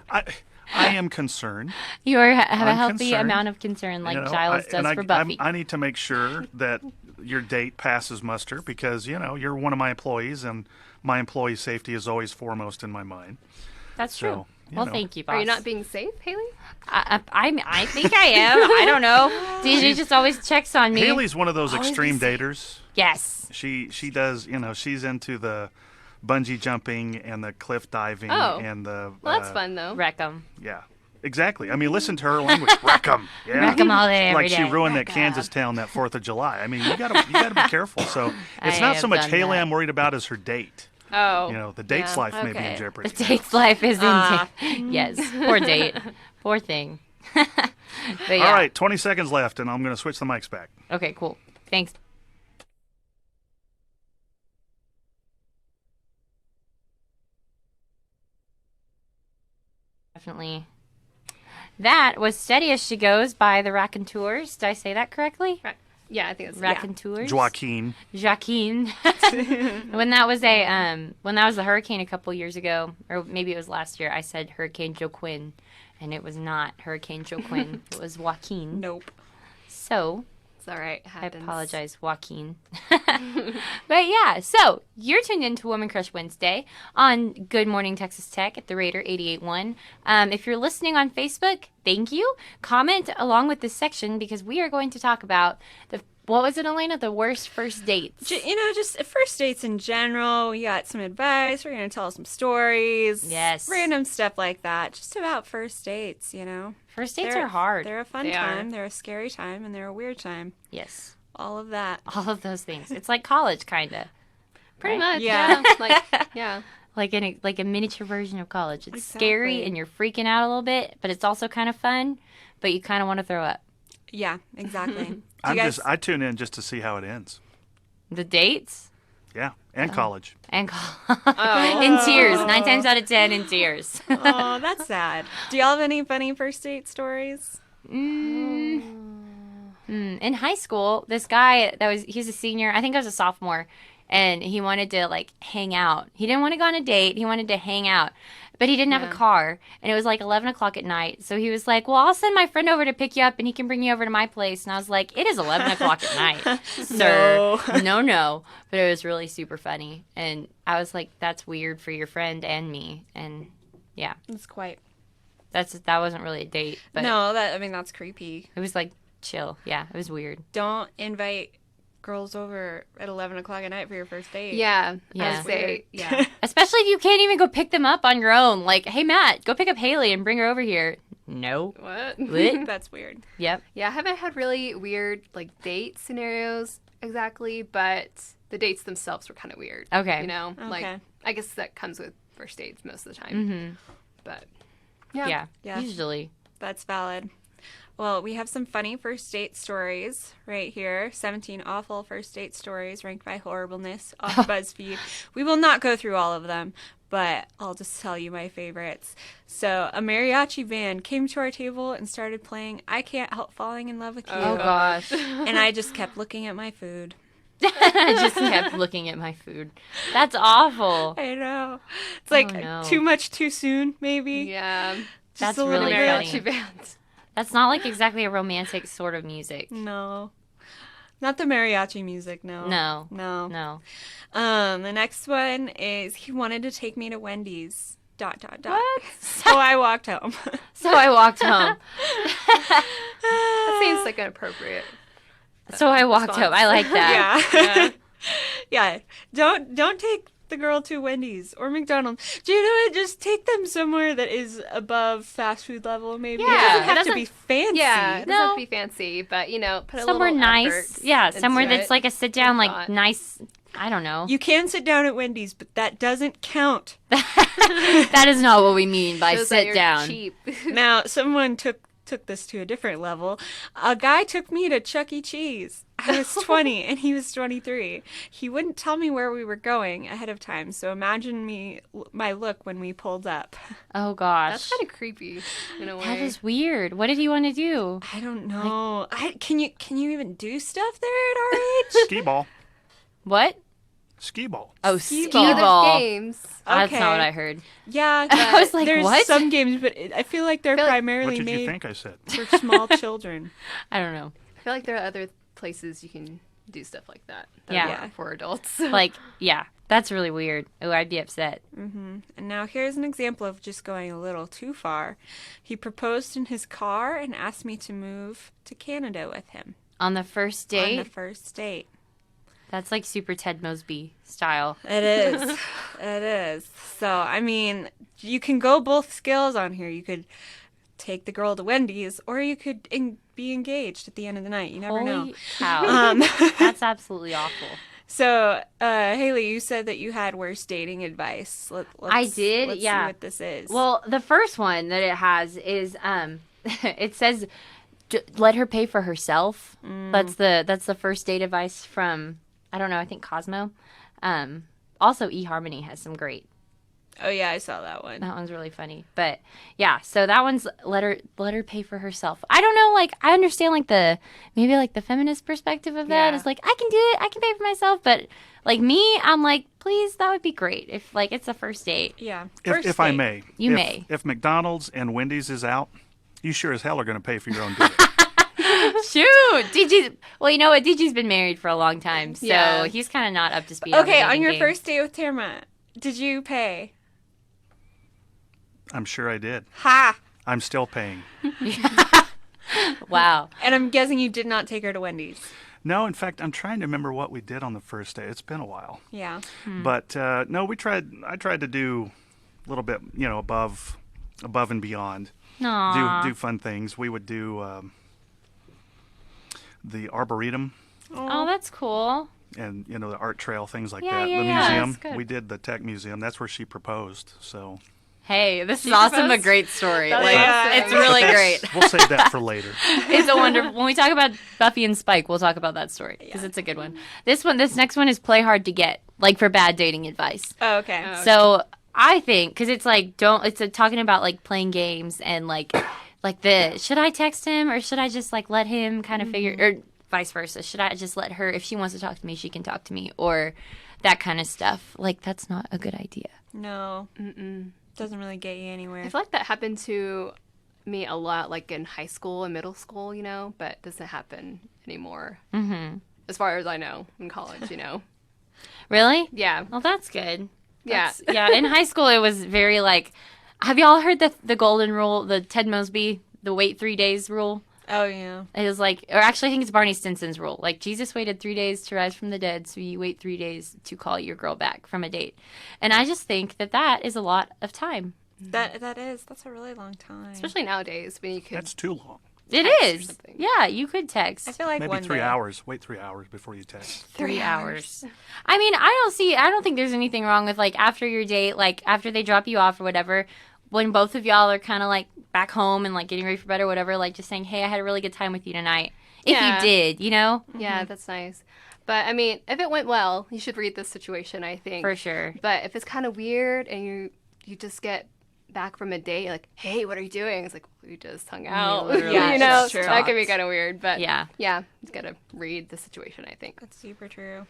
I am concerned. You have a I'm healthy concerned. amount of concern, like You know, Giles and does for Buffy. I need to make sure that your date passes muster because, you're one of my employees, and my employee safety is always foremost in my mind. That's true. So, Well, know. thank you, boss. Are you not being safe, Haley? I think I am. I don't know. DJ just always checks on me. Haley's one of those Always extreme be safe. daters. Yes. She does, she's into the bungee jumping and the cliff diving Oh. and the Well, that's fun, though. Wreck 'em. Yeah. Exactly. I mean, listen to her language. Wreck 'em. Yeah. Wreck 'em all day, every like she day. ruined Wreck that 'em. Kansas town that 4th of July. I mean, you gotta be careful. So it's I not have so much done Haley that. I'm worried about as her date. Oh. The date's Yeah, life may be in okay. jeopardy. The date's life is in. Yes. Poor date. Poor thing. But yeah. All right, 20 seconds left, and I'm going to switch the mics back. Okay, cool. Thanks. Definitely. That was Steady as She Goes by the Raconteurs. Did I say that correctly? Yeah, I think that's Raconteurs. Joaquin. When that was the hurricane a couple years ago, or maybe it was last year, I said Hurricane Joaquin, and it was not Hurricane Joaquin. It was Joaquin. Nope. So It's all right. It I happens. apologize, Joaquin. But yeah, so you're tuned into Woman Crush Wednesday on Good Morning Texas Tech at the Raider 88.1. If you're listening on Facebook, thank you. Comment along with this section because we are going to talk about what was it, Alaina? The worst first dates. Just first dates in general. We got some advice. We're going to tell some stories. Yes. Random stuff like that. Just about first dates, First dates are hard. They're a fun They are. time. They're a scary time. And they're a weird time. Yes. All of that. All of those things. It's like college, kind of. Pretty Right? much. Yeah. Yeah. Like a miniature version of college. It's Exactly. scary and you're freaking out a little bit, but it's also kind of fun, but you kind of want to throw up. Yeah, exactly. I tune in just to see how it ends. The dates? Yeah, and college. And in tears. 9 times out of 10 in tears. Oh, that's sad. Do y'all have any funny first date stories? In high school, this guy he's a senior, I think I was a sophomore, and he wanted to like hang out. He didn't want to go on a date. He wanted to hang out, but he didn't have a car, and it was like 11 o'clock at night. So he was like, well, I'll send my friend over to pick you up, and he can bring you over to my place. And I was like, it is 11 o'clock at night, sir. No. But it was really super funny. And I was like, that's weird for your friend and me. And yeah, It's quite. that wasn't really a date, but No, that's creepy. it was like chill. Yeah, it was weird. Don't invite girls over at 11 o'clock at night for your first date. Yeah. Yeah. I would say, Yeah. Especially if you can't even go pick them up on your own. Like, hey, Matt, go pick up Haylee and bring her over here. No. What? Lit? That's weird. Yep. Yeah, I haven't had really weird date scenarios exactly, but the dates themselves were kind of weird. Okay. Okay. I guess that comes with first dates most of the time. Mm-hmm. But Yeah. Yeah. Usually. That's valid. Well, we have some funny first date stories right here. 17 awful first date stories ranked by horribleness off BuzzFeed. We will not go through all of them, but I'll just tell you my favorites. So, a mariachi band came to our table and started playing I Can't Help Falling in Love with You. Oh, gosh. And I just kept looking at my food. I just kept looking at my food. That's awful. I know. It's like no. too much too soon, maybe. yeah, Just That's a little really bit. funny. mariachi band. That's not like exactly a romantic sort of music. No. Not the mariachi music, no. No. No. No. The next one is he wanted to take me to Wendy's. ... What? So I walked home. So I walked home. That seems like an appropriate. So I walked home. I like that. Yeah. Yeah. Don't take the girl to Wendy's or McDonald's. Do you know what? Just take them somewhere that is above fast food level, maybe. Yeah, It doesn't it have to doesn't- be fancy. Yeah, it doesn't No. have to be fancy, but put a Somewhere little nice. effort Yeah, into somewhere that's it. like a sit down, like thought. nice. I don't know. You can sit down at Wendy's, but that doesn't count. That is not what we mean by Shows that sit you're down. cheap. Now, someone took this to a different level. A guy took me to Chuck E. Cheese. I was 20 and he was 23. He wouldn't tell me where we were going ahead of time, so imagine my look when we pulled up. Oh gosh. That's kind of creepy in a way. That is weird. What did he want to do? I don't know. Can you even do stuff there at our age? Ski ball. What? Ski ball. Oh, Ski ski ball. Yeah, there's ball. games. That's Okay. not what I heard. Yeah, I was like, there's what? some games, but I feel like they're feel like- What primarily did you made think I said? for small children. I don't know. I feel like there are other places you can do stuff like that. Yeah. are for adults. Like, yeah, that's really weird. Oh, I'd be upset. And now here's an example of just going a little too far. He proposed in his car and asked me to move to Canada with him On the first date, on the first date. that's like super Ted Mosby style. It is. It is. So, I mean, you can go both scales on here. You could take the girl to Wendy's, or you could be engaged at the end of the night. You never know. Holy cow. That's absolutely awful. So, Haley, you said that you had worst dating advice. I did, let's yeah. see what this is. Well, the first one that it has is it says let her pay for herself. That's the first date advice from I don't know, I think Cosmo. Also eHarmony has some great Oh yeah, I saw that one. That one's really funny. But yeah, so that one's let her pay for herself. I don't know, like I understand like the feminist perspective of that. It's like I can do it, I can pay for myself, but like me, I'm like, please, that would be great if like it's a first date. Yeah. If I may. You may. If McDonald's and Wendy's is out, you sure as hell are going to pay for your own dinner. Shoot, well, you know what? DG's been married for a long time, so Yeah. he's kind of not up to speed. Okay, on on your game. first date with Tamara, did you pay? I'm sure I did. Ha! I'm still paying. Wow. And I'm guessing you did not take her to Wendy's. No, in fact, I'm trying to remember what we did on the first day. It's been a while. Yeah. But no, I tried to do a little bit, above and beyond. Aww. Do fun things. We would do the Arboretum Oh, that's cool. and, the art trail, things like Yeah, that. yeah, The yeah, museum. that's good. We did the Tech Museum. That's where she proposed. So Hey, this is awesome. A proposed? great story. That's Like, awesome. it's really great. we'll save that for later. It's a wonderful. When we talk about Buffy and Spike, we'll talk about that story because it's a good one. This next one is play hard to get, like for bad dating advice. Oh, okay. So I think because it's like it's talking about like playing games and like should I text him or should I just like let him kind of figure or vice versa? Should I just let her, if she wants to talk to me, she can talk to me, or that kind of stuff? Like that's not a good idea. No. Doesn't really get you anywhere. I feel like that happened to me a lot, like in high school and middle school, but doesn't happen anymore. Mm-hmm. As far as I know, in college, Really? Yeah. Well, that's good. Yeah. Yeah. In high school, it was very like. Have y'all heard the golden rule, the Ted Mosby, the wait 3 days rule? Oh, yeah. It was like, or actually, I think it's Barney Stinson's rule. Like, Jesus waited 3 days to rise from the dead, so you wait 3 days to call your girl back from a date. And I just think that is a lot of time. That's a really long time. Especially nowadays when you could. That's too long. It Text or is. something. Yeah, you could text. I feel like Maybe one 3 day. hours. Wait 3 hours before you text. 3 hours. I mean, I don't think there's anything wrong with like after your date, like after they drop you off or whatever, when both of y'all are kind of like back home and like getting ready for bed or whatever, like just saying, hey, I had a really good time with you tonight. If Yeah. you did, Yeah, that's nice. But I mean, if it went well, you should read this situation, I think. For sure. But if it's kind of weird and you just get back from a date, like, hey, what are you doing? It's like, we just hung out. literally Yeah, that's true. that can be kind of weird. But Yeah. you gotta read the situation, I think. That's super true.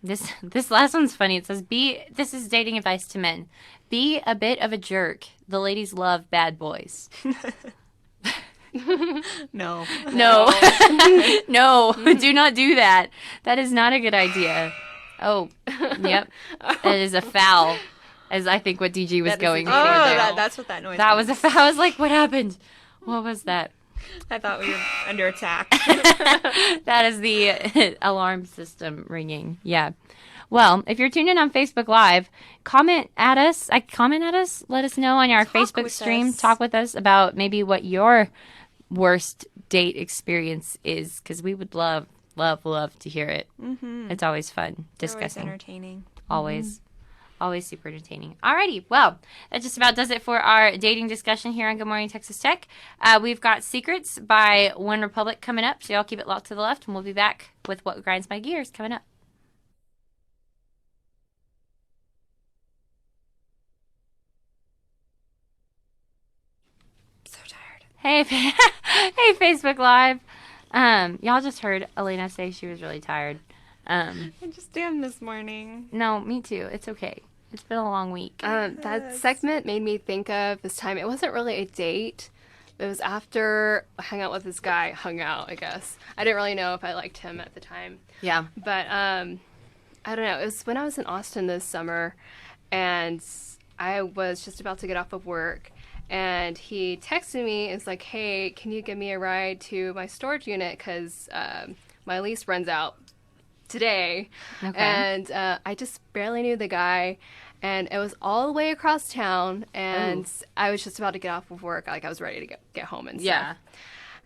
This last one's funny. It says, this is dating advice to men. Be a bit of a jerk. The ladies love bad boys. No. No. No, do not do that. That is not a good idea. Oh, yep. That is a foul, as I think what DG was That is going a for Oh, there. that's what that noise That was. was a foul. I was like, what happened? What was that? I thought we were under attack. That is the alarm system ringing. Yeah. Well, if you're tuned in on Facebook Live, comment at us. Let us know on our Facebook with stream. us. Talk with us about maybe what your worst date experience is, because we would love to hear it. Mm-hmm. It's always fun Always discussing. entertaining. Always super entertaining. Alrighty, well, that just about does it for our dating discussion here on Good Morning Texas Tech. We've got Secrets by One Republic coming up, so y'all keep it locked to the left, and we'll be back with What Grinds My Gears coming up. So tired. Hey, hey, Facebook Live. Y'all just heard Alaina say she was really tired. I just am this morning. No, me too. It's okay. It's been a long week. That segment made me think of this time. It wasn't really a date. It was after I hung out with this guy. Hung out, I guess. I didn't really know if I liked him at the time. Yeah. But I don't know. It was when I was in Austin this summer, and I was just about to get off of work, and he texted me and was like, hey, can you give me a ride to my storage unit because my lease runs out today. Okay. And I just barely knew the guy, and it was all the way across town, and I was just about to get off of work. Like, I was ready to get home and stuff. Yeah.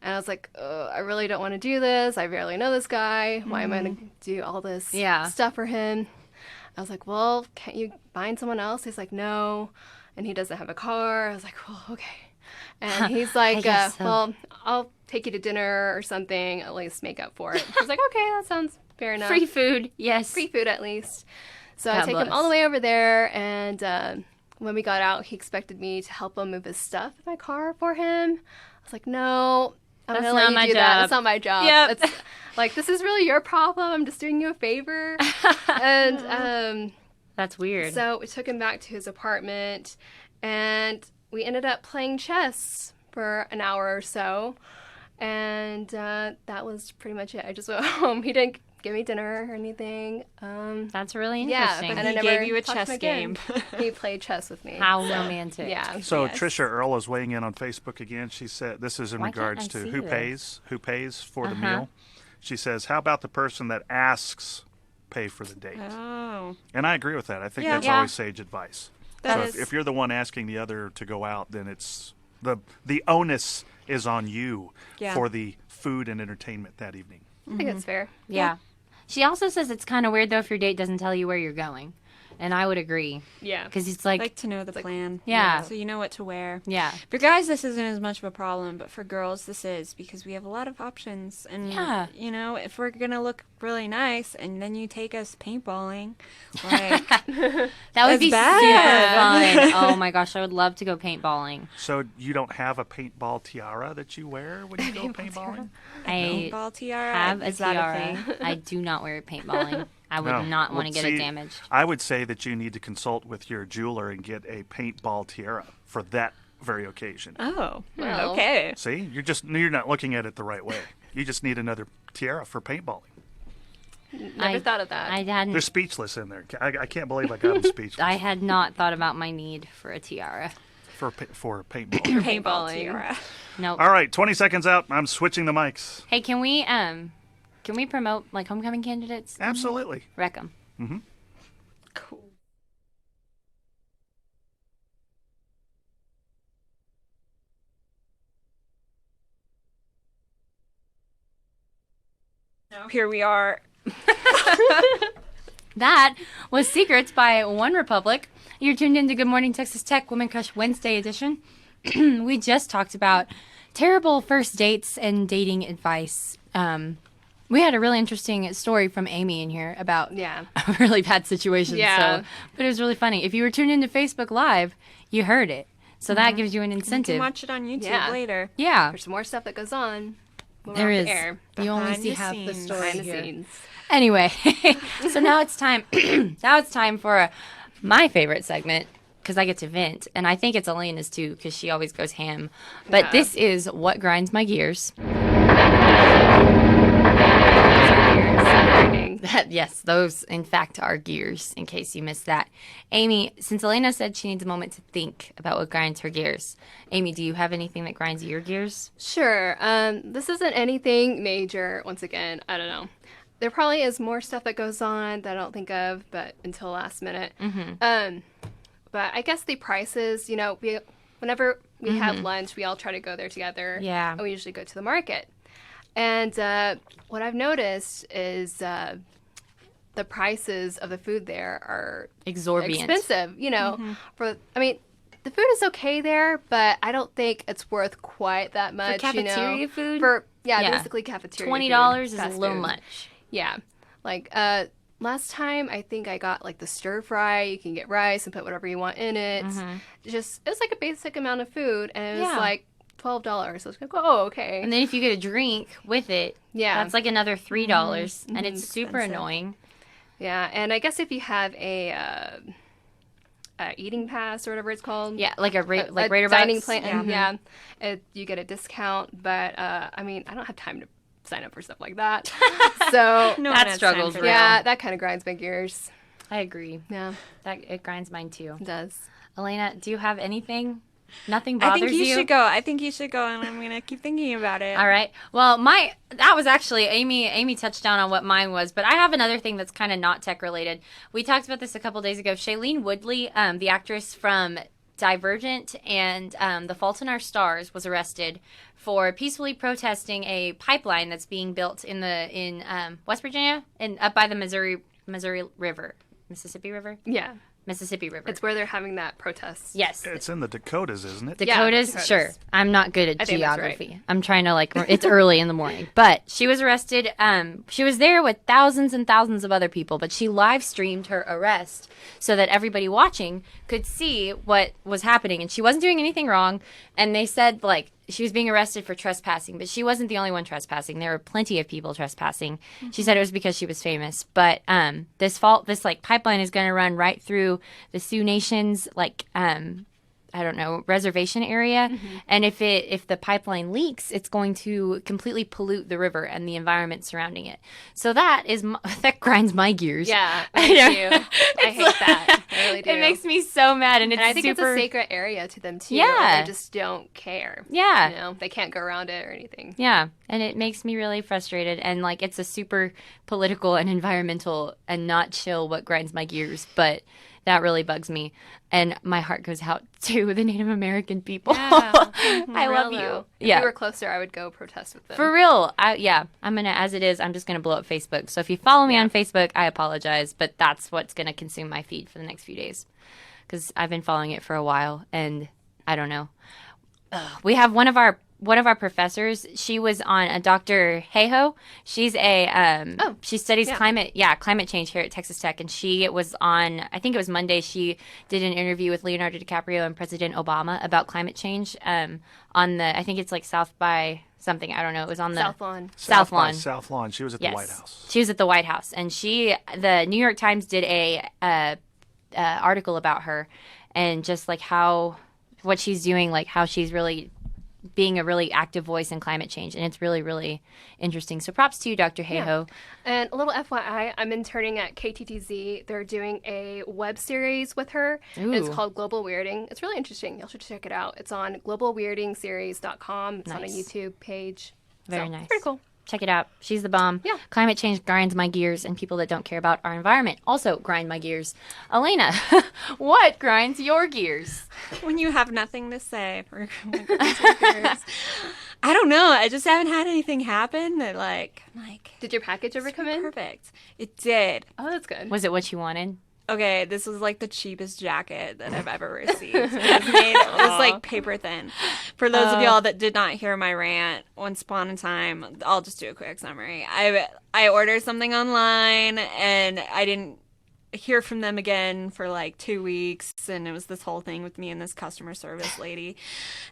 And I was like, I really don't want to do this. I barely know this guy. Why am I going to do all this stuff for him? I was like, well, can't you find someone else? He's like, no. And he doesn't have a car. I was like, well, okay. And he's like, guess so. well, I'll take you to dinner or something, at least make up for it. I was like, okay, that sounds fair enough. Free food, yes. Free food at least. So I God take bless. him all the way over there, and when we got out, he expected me to help him move his stuff in my car for him. I was like, no, I'm That's going to not let my you do that. job. It's not my job. Yep. It's like, this is really your problem. I'm just doing you a favor. And That's weird. so we took him back to his apartment, and we ended up playing chess for an hour or so. And that was pretty much it. I just went home. He didn't give me dinner or anything. That's really Yeah, interesting. and I He never gave you a talked to chess him again. game. He played chess with me. How So, romantic. Yeah. So Yes. Trisha Earl is weighing in on Facebook again. She said, this is in Why can't regards I to see who this? pays for the meal. She says, how about the person that asks pay for the date? Oh. And I agree with that. I think Yeah. that's Yeah. always sage advice. That So is- if you're the one asking the other to go out, then it's the onus is on you Yeah. for the food and entertainment that evening. I think that's fair. Yeah. She also says it's kind of weird, though, if your date doesn't tell you where you're going. And I would agree. Yeah. Because it's like, Like to know the plan. Yeah. So you know what to wear. yeah. For guys, this isn't as much of a problem, but for girls, this is because we have a lot of options. And, Yeah. you know, if we're going to look really nice and then you take us paintballing, like, That would That's be bad. super fun. Oh my gosh, I would love to go paintballing. So you don't have a paintball tiara that you wear when you go paintballing? I paintball tiara. have a is that tiara. a thing? I do not wear it paintballing. I would No. not want Well, to get see, it damaged. I would say that you need to consult with your jeweler and get a paintball tiara for that very occasion. Oh, Well. okay. See, you're not looking at it the right way. You just need another tiara for paintballing. Never thought of that. I hadn't. They're speechless in there. I can't believe I got them speechless I had not thought about my need for a tiara. for paintball. Paintball Paintballing. tiara. Nope. All right, 20 seconds out. I'm switching the mics. Hey, can we promote like homecoming candidates? Absolutely. Wreck 'em. Cool. Now here we are. That was Secrets by One Republic. You're tuned into Good Morning Texas Tech Women Crush Wednesday edition. We just talked about terrible first dates and dating advice. We had a really interesting story from Amy in here about Yeah. a really bad situation. Yeah. So, but it was really funny. If you were tuned into Facebook Live, you heard it. So that gives you an You incentive. can watch it on YouTube Yeah. later. Yeah, There's more stuff that goes on. when we're there off is. the air. You only Behind see the half the scenes. story Behind the here. scenes. Anyway, so now it's time. Now it's time for my favorite segment because I get to vent, and I think it's Alaina's too because she always goes ham. But Yeah. this is what grinds my gears. Yes, those in fact are gears. In case you missed that, Amy. Since Alaina said she needs a moment to think about what grinds her gears, Amy, do you have anything that grinds your gears? Sure. This isn't anything major. Once again, I don't know. There probably is more stuff that goes on that I don't think of, but until last minute. But I guess the prices, whenever we have lunch, we all try to go there together. Yeah. And we usually go to the market. And what I've noticed is the prices of the food there are Exorbitant. expensive. The food is okay there, but I don't think it's worth quite that much. cafeteria food? Yeah, Yeah. basically cafeteria. $20 is food, a fast little food. much. Yeah, like last time I think I got like the stir fry. You can get rice and put whatever you want in it. It was like a basic amount of food, and it was Yeah. like $12. So I was like, oh, okay. And then if you get a drink with it, Yeah. that's like another $3, and it's super Expensive. annoying. Yeah, and I guess if you have a eating pass or whatever it's called. Yeah, like a a Raider dining Bucks. plan. Yeah, you get a discount. But I don't have time to sign up for stuff like that. So No That one has struggles time for real. yeah, that kind of grinds my gears. I agree. Yeah, That it grinds mine too. it does. Alaina, do you have anything? Nothing I bothers think you should go. I think you should go, and I'm gonna keep thinking about it. All right. Well, that was actually Amy touched down on what mine was, but I have another thing that's kind of not tech related. We talked about this a couple days ago. Shailene Woodley, the actress from Divergent and The Fault in Our Stars, was arrested for peacefully protesting a pipeline that's being built in West Virginia and up by the Mississippi River. Mississippi River. It's where they're having that protest. Yes. It's in the Dakotas, isn't it? Dakotas, Dakotas. sure. I'm not good at I think that's geography. right. I'm trying to it's early in the morning. But she was arrested. She was there with thousands and thousands of other people, but she live streamed her arrest so that everybody watching could see what was happening. And she wasn't doing anything wrong. And they said she was being arrested for trespassing, but she wasn't the only one trespassing. There were plenty of people trespassing. Mm-hmm. She said it was because she was famous. But this pipeline is going to run right through the Sioux Nation's reservation area. Mm-hmm. And if the pipeline leaks, it's going to completely pollute the river and the environment surrounding it. So that grinds my gears. Yeah, me too. I hate that. I really do. It makes me so mad, and I think it's a sacred area to them too. Yeah, they just don't care. Yeah, they can't go around it or anything. Yeah, and it makes me really frustrated. And it's a super political and environmental and not chill what grinds my gears, but that really bugs me. And my heart goes out to the Native American people. Yeah. I love you. If we were closer, I would go protest with them. For real. I'm just going to blow up Facebook. So if you follow me on Facebook, I apologize. But that's what's going to consume my feed for the next few days. Because I've been following it for a while. And I don't know. We have one of our professors. She was on a Dr. Hayho. She's she studies climate change here at Texas Tech, and she was on, I think it was Monday, she did an interview with Leonardo DiCaprio and President Obama about climate change on I think it's South by something, I don't know, it was on the South Lawn. South Lawn. She was at the White House. She was at the White House, and the New York Times did a article about her, and just what she's doing, how she's really being a really active voice in climate change, and it's really, really interesting. So props to you, Dr. Hayho. Yeah. And a little FYI, I'm interning at KTTZ. They're doing a web series with her. And it's called Global Weirding. It's really interesting. Y'all should check it out. It's on globalweirdingseries.com. It's on a YouTube page. Very nice. Pretty cool. Check it out. She's the bomb. Yeah. Climate change grinds my gears, and people that don't care about our environment also grind my gears. Alaina, what grinds your gears? When you have nothing to say. What grinds your gears? I don't know. I just haven't had anything happen that Did your package ever come in? Perfect. It did. Oh, that's good. Was it what you wanted? Okay, this was the cheapest jacket that I've ever received. It was paper thin. For those of y'all that did not hear my rant, once upon a time, I'll just do a quick summary. I ordered something online and I didn't hear from them again for 2 weeks, and it was this whole thing with me and this customer service lady.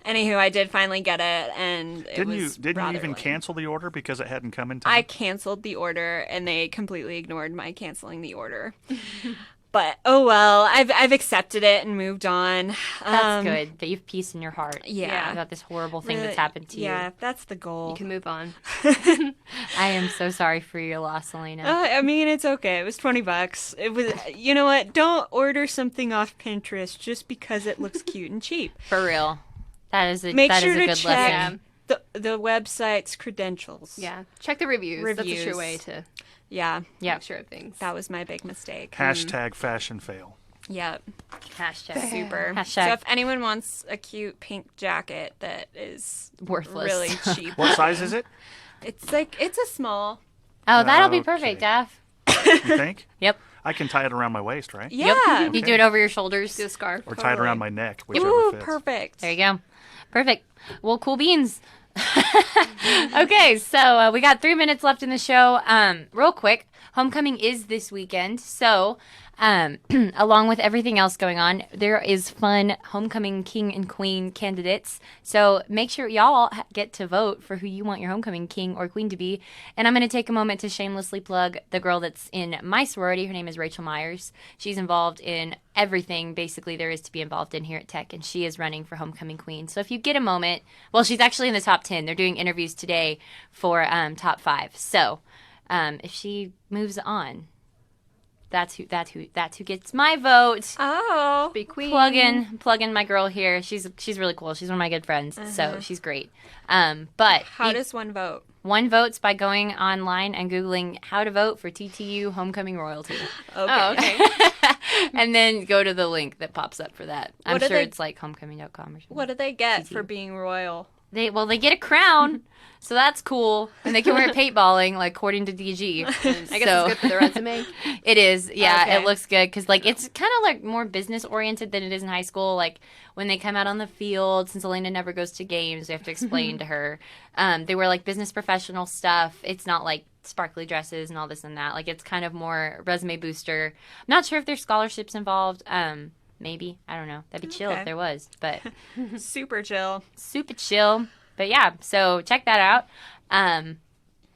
Anywho, I did finally get it, and didn't you even cancel the order because it hadn't come in time? I canceled the order, and they completely ignored my canceling the order. But oh well, I've accepted it and moved on. That's good. That you have peace in your heart. Yeah. About this horrible thing that's happened to you. Yeah, that's the goal. You can move on. I am so sorry for your loss, Alaina. I mean, it's okay. It was $20. It was. You know what? Don't order something off Pinterest just because it looks cute and cheap. For real. That is a Make that sure is a to good check lesson. the website's credentials. Yeah. Check the reviews. That's a true way to make sure of things. That was my big mistake. Hashtag fashion fail. Yep. Hashtag. Super. Hashtag. So if anyone wants a cute pink jacket that is worthless, really cheap. What size is it? It's a small. Oh, that'll be perfect, Daph. You think? Yep. I can tie it around my waist, right? Yeah. Yep. You do it over your shoulders. Do a scarf. Or tie it around my neck, whichever Ooh, fits. perfect. There you go. Perfect. Well, cool beans. Okay, so we got 3 minutes left in the show. Real quick, homecoming is this weekend, so along with everything else going on, there is fun homecoming king and queen candidates. So make sure y'all get to vote for who you want your homecoming king or queen to be. And I'm going to take a moment to shamelessly plug the girl that's in my sorority. Her name is Rachel Myers. She's involved in everything basically there is to be involved in here at Tech, and she is running for homecoming queen. So if you get a moment, well, she's actually in the top 10. They're doing interviews today for top 5. So if she moves on, that's who gets my vote. Oh, be queen. Plug in my girl here. She's really cool. She's one of my good friends, so she's great. But how does one vote? One votes by going online and Googling how to vote for TTU homecoming royalty. Okay. Oh, okay. And then go to the link that pops up for that. I'm sure it's homecoming.com or something. What do they get for being royal? They get a crown, so that's cool, and they can wear it paintballing, like according to DG. I guess it's good for the resume. It is, yeah. Okay. It looks good because like it's kind of like more business oriented than it is in high school. Like when they come out on the field, since Alaina never goes to games, we have to explain to her. They wear like business professional stuff. It's not like sparkly dresses and all this and that. Like it's kind of more resume booster. I'm not sure if there's scholarships involved. Maybe, I don't know. That'd be chill if there was, but Super chill. super chill. But yeah, so check that out.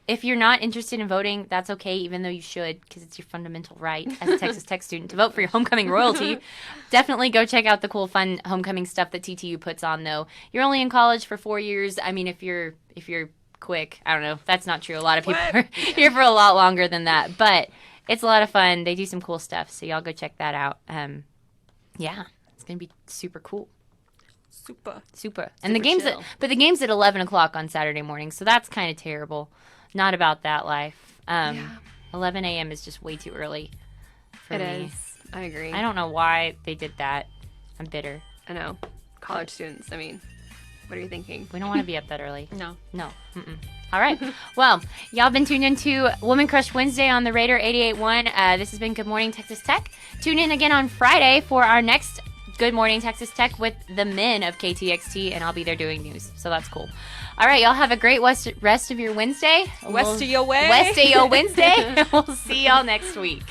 If you're not interested in voting, that's okay, even though you should, because it's your fundamental right as a Texas Tech student to vote for your homecoming royalty. Definitely go check out the cool, fun homecoming stuff that TTU puts on, though. You're only in college for 4 years. I mean, if you're quick, I don't know. That's not true. A lot of people are here for a lot longer than that, but it's a lot of fun. They do some cool stuff, so y'all go check that out. Yeah, it's gonna be super cool. Super. And the game's chill. the game's at 11 o'clock on Saturday morning, so that's kind of terrible. Not about that life. 11 a.m. is just way too early for It me. is. I agree. I don't know why they did that. I'm bitter. I know. College students. I mean, what are you thinking? We don't want to be up that early. No. Mm-mm. All right. Well, y'all been tuned into Woman Crush Wednesday on the Raider 88.1. This has been Good Morning Texas Tech. Tune in again on Friday for our next Good Morning Texas Tech with the men of KTXT, and I'll be there doing news. So that's cool. All right, y'all have a great rest of your Wednesday. West of your way. West of your Wednesday. We'll see y'all next week.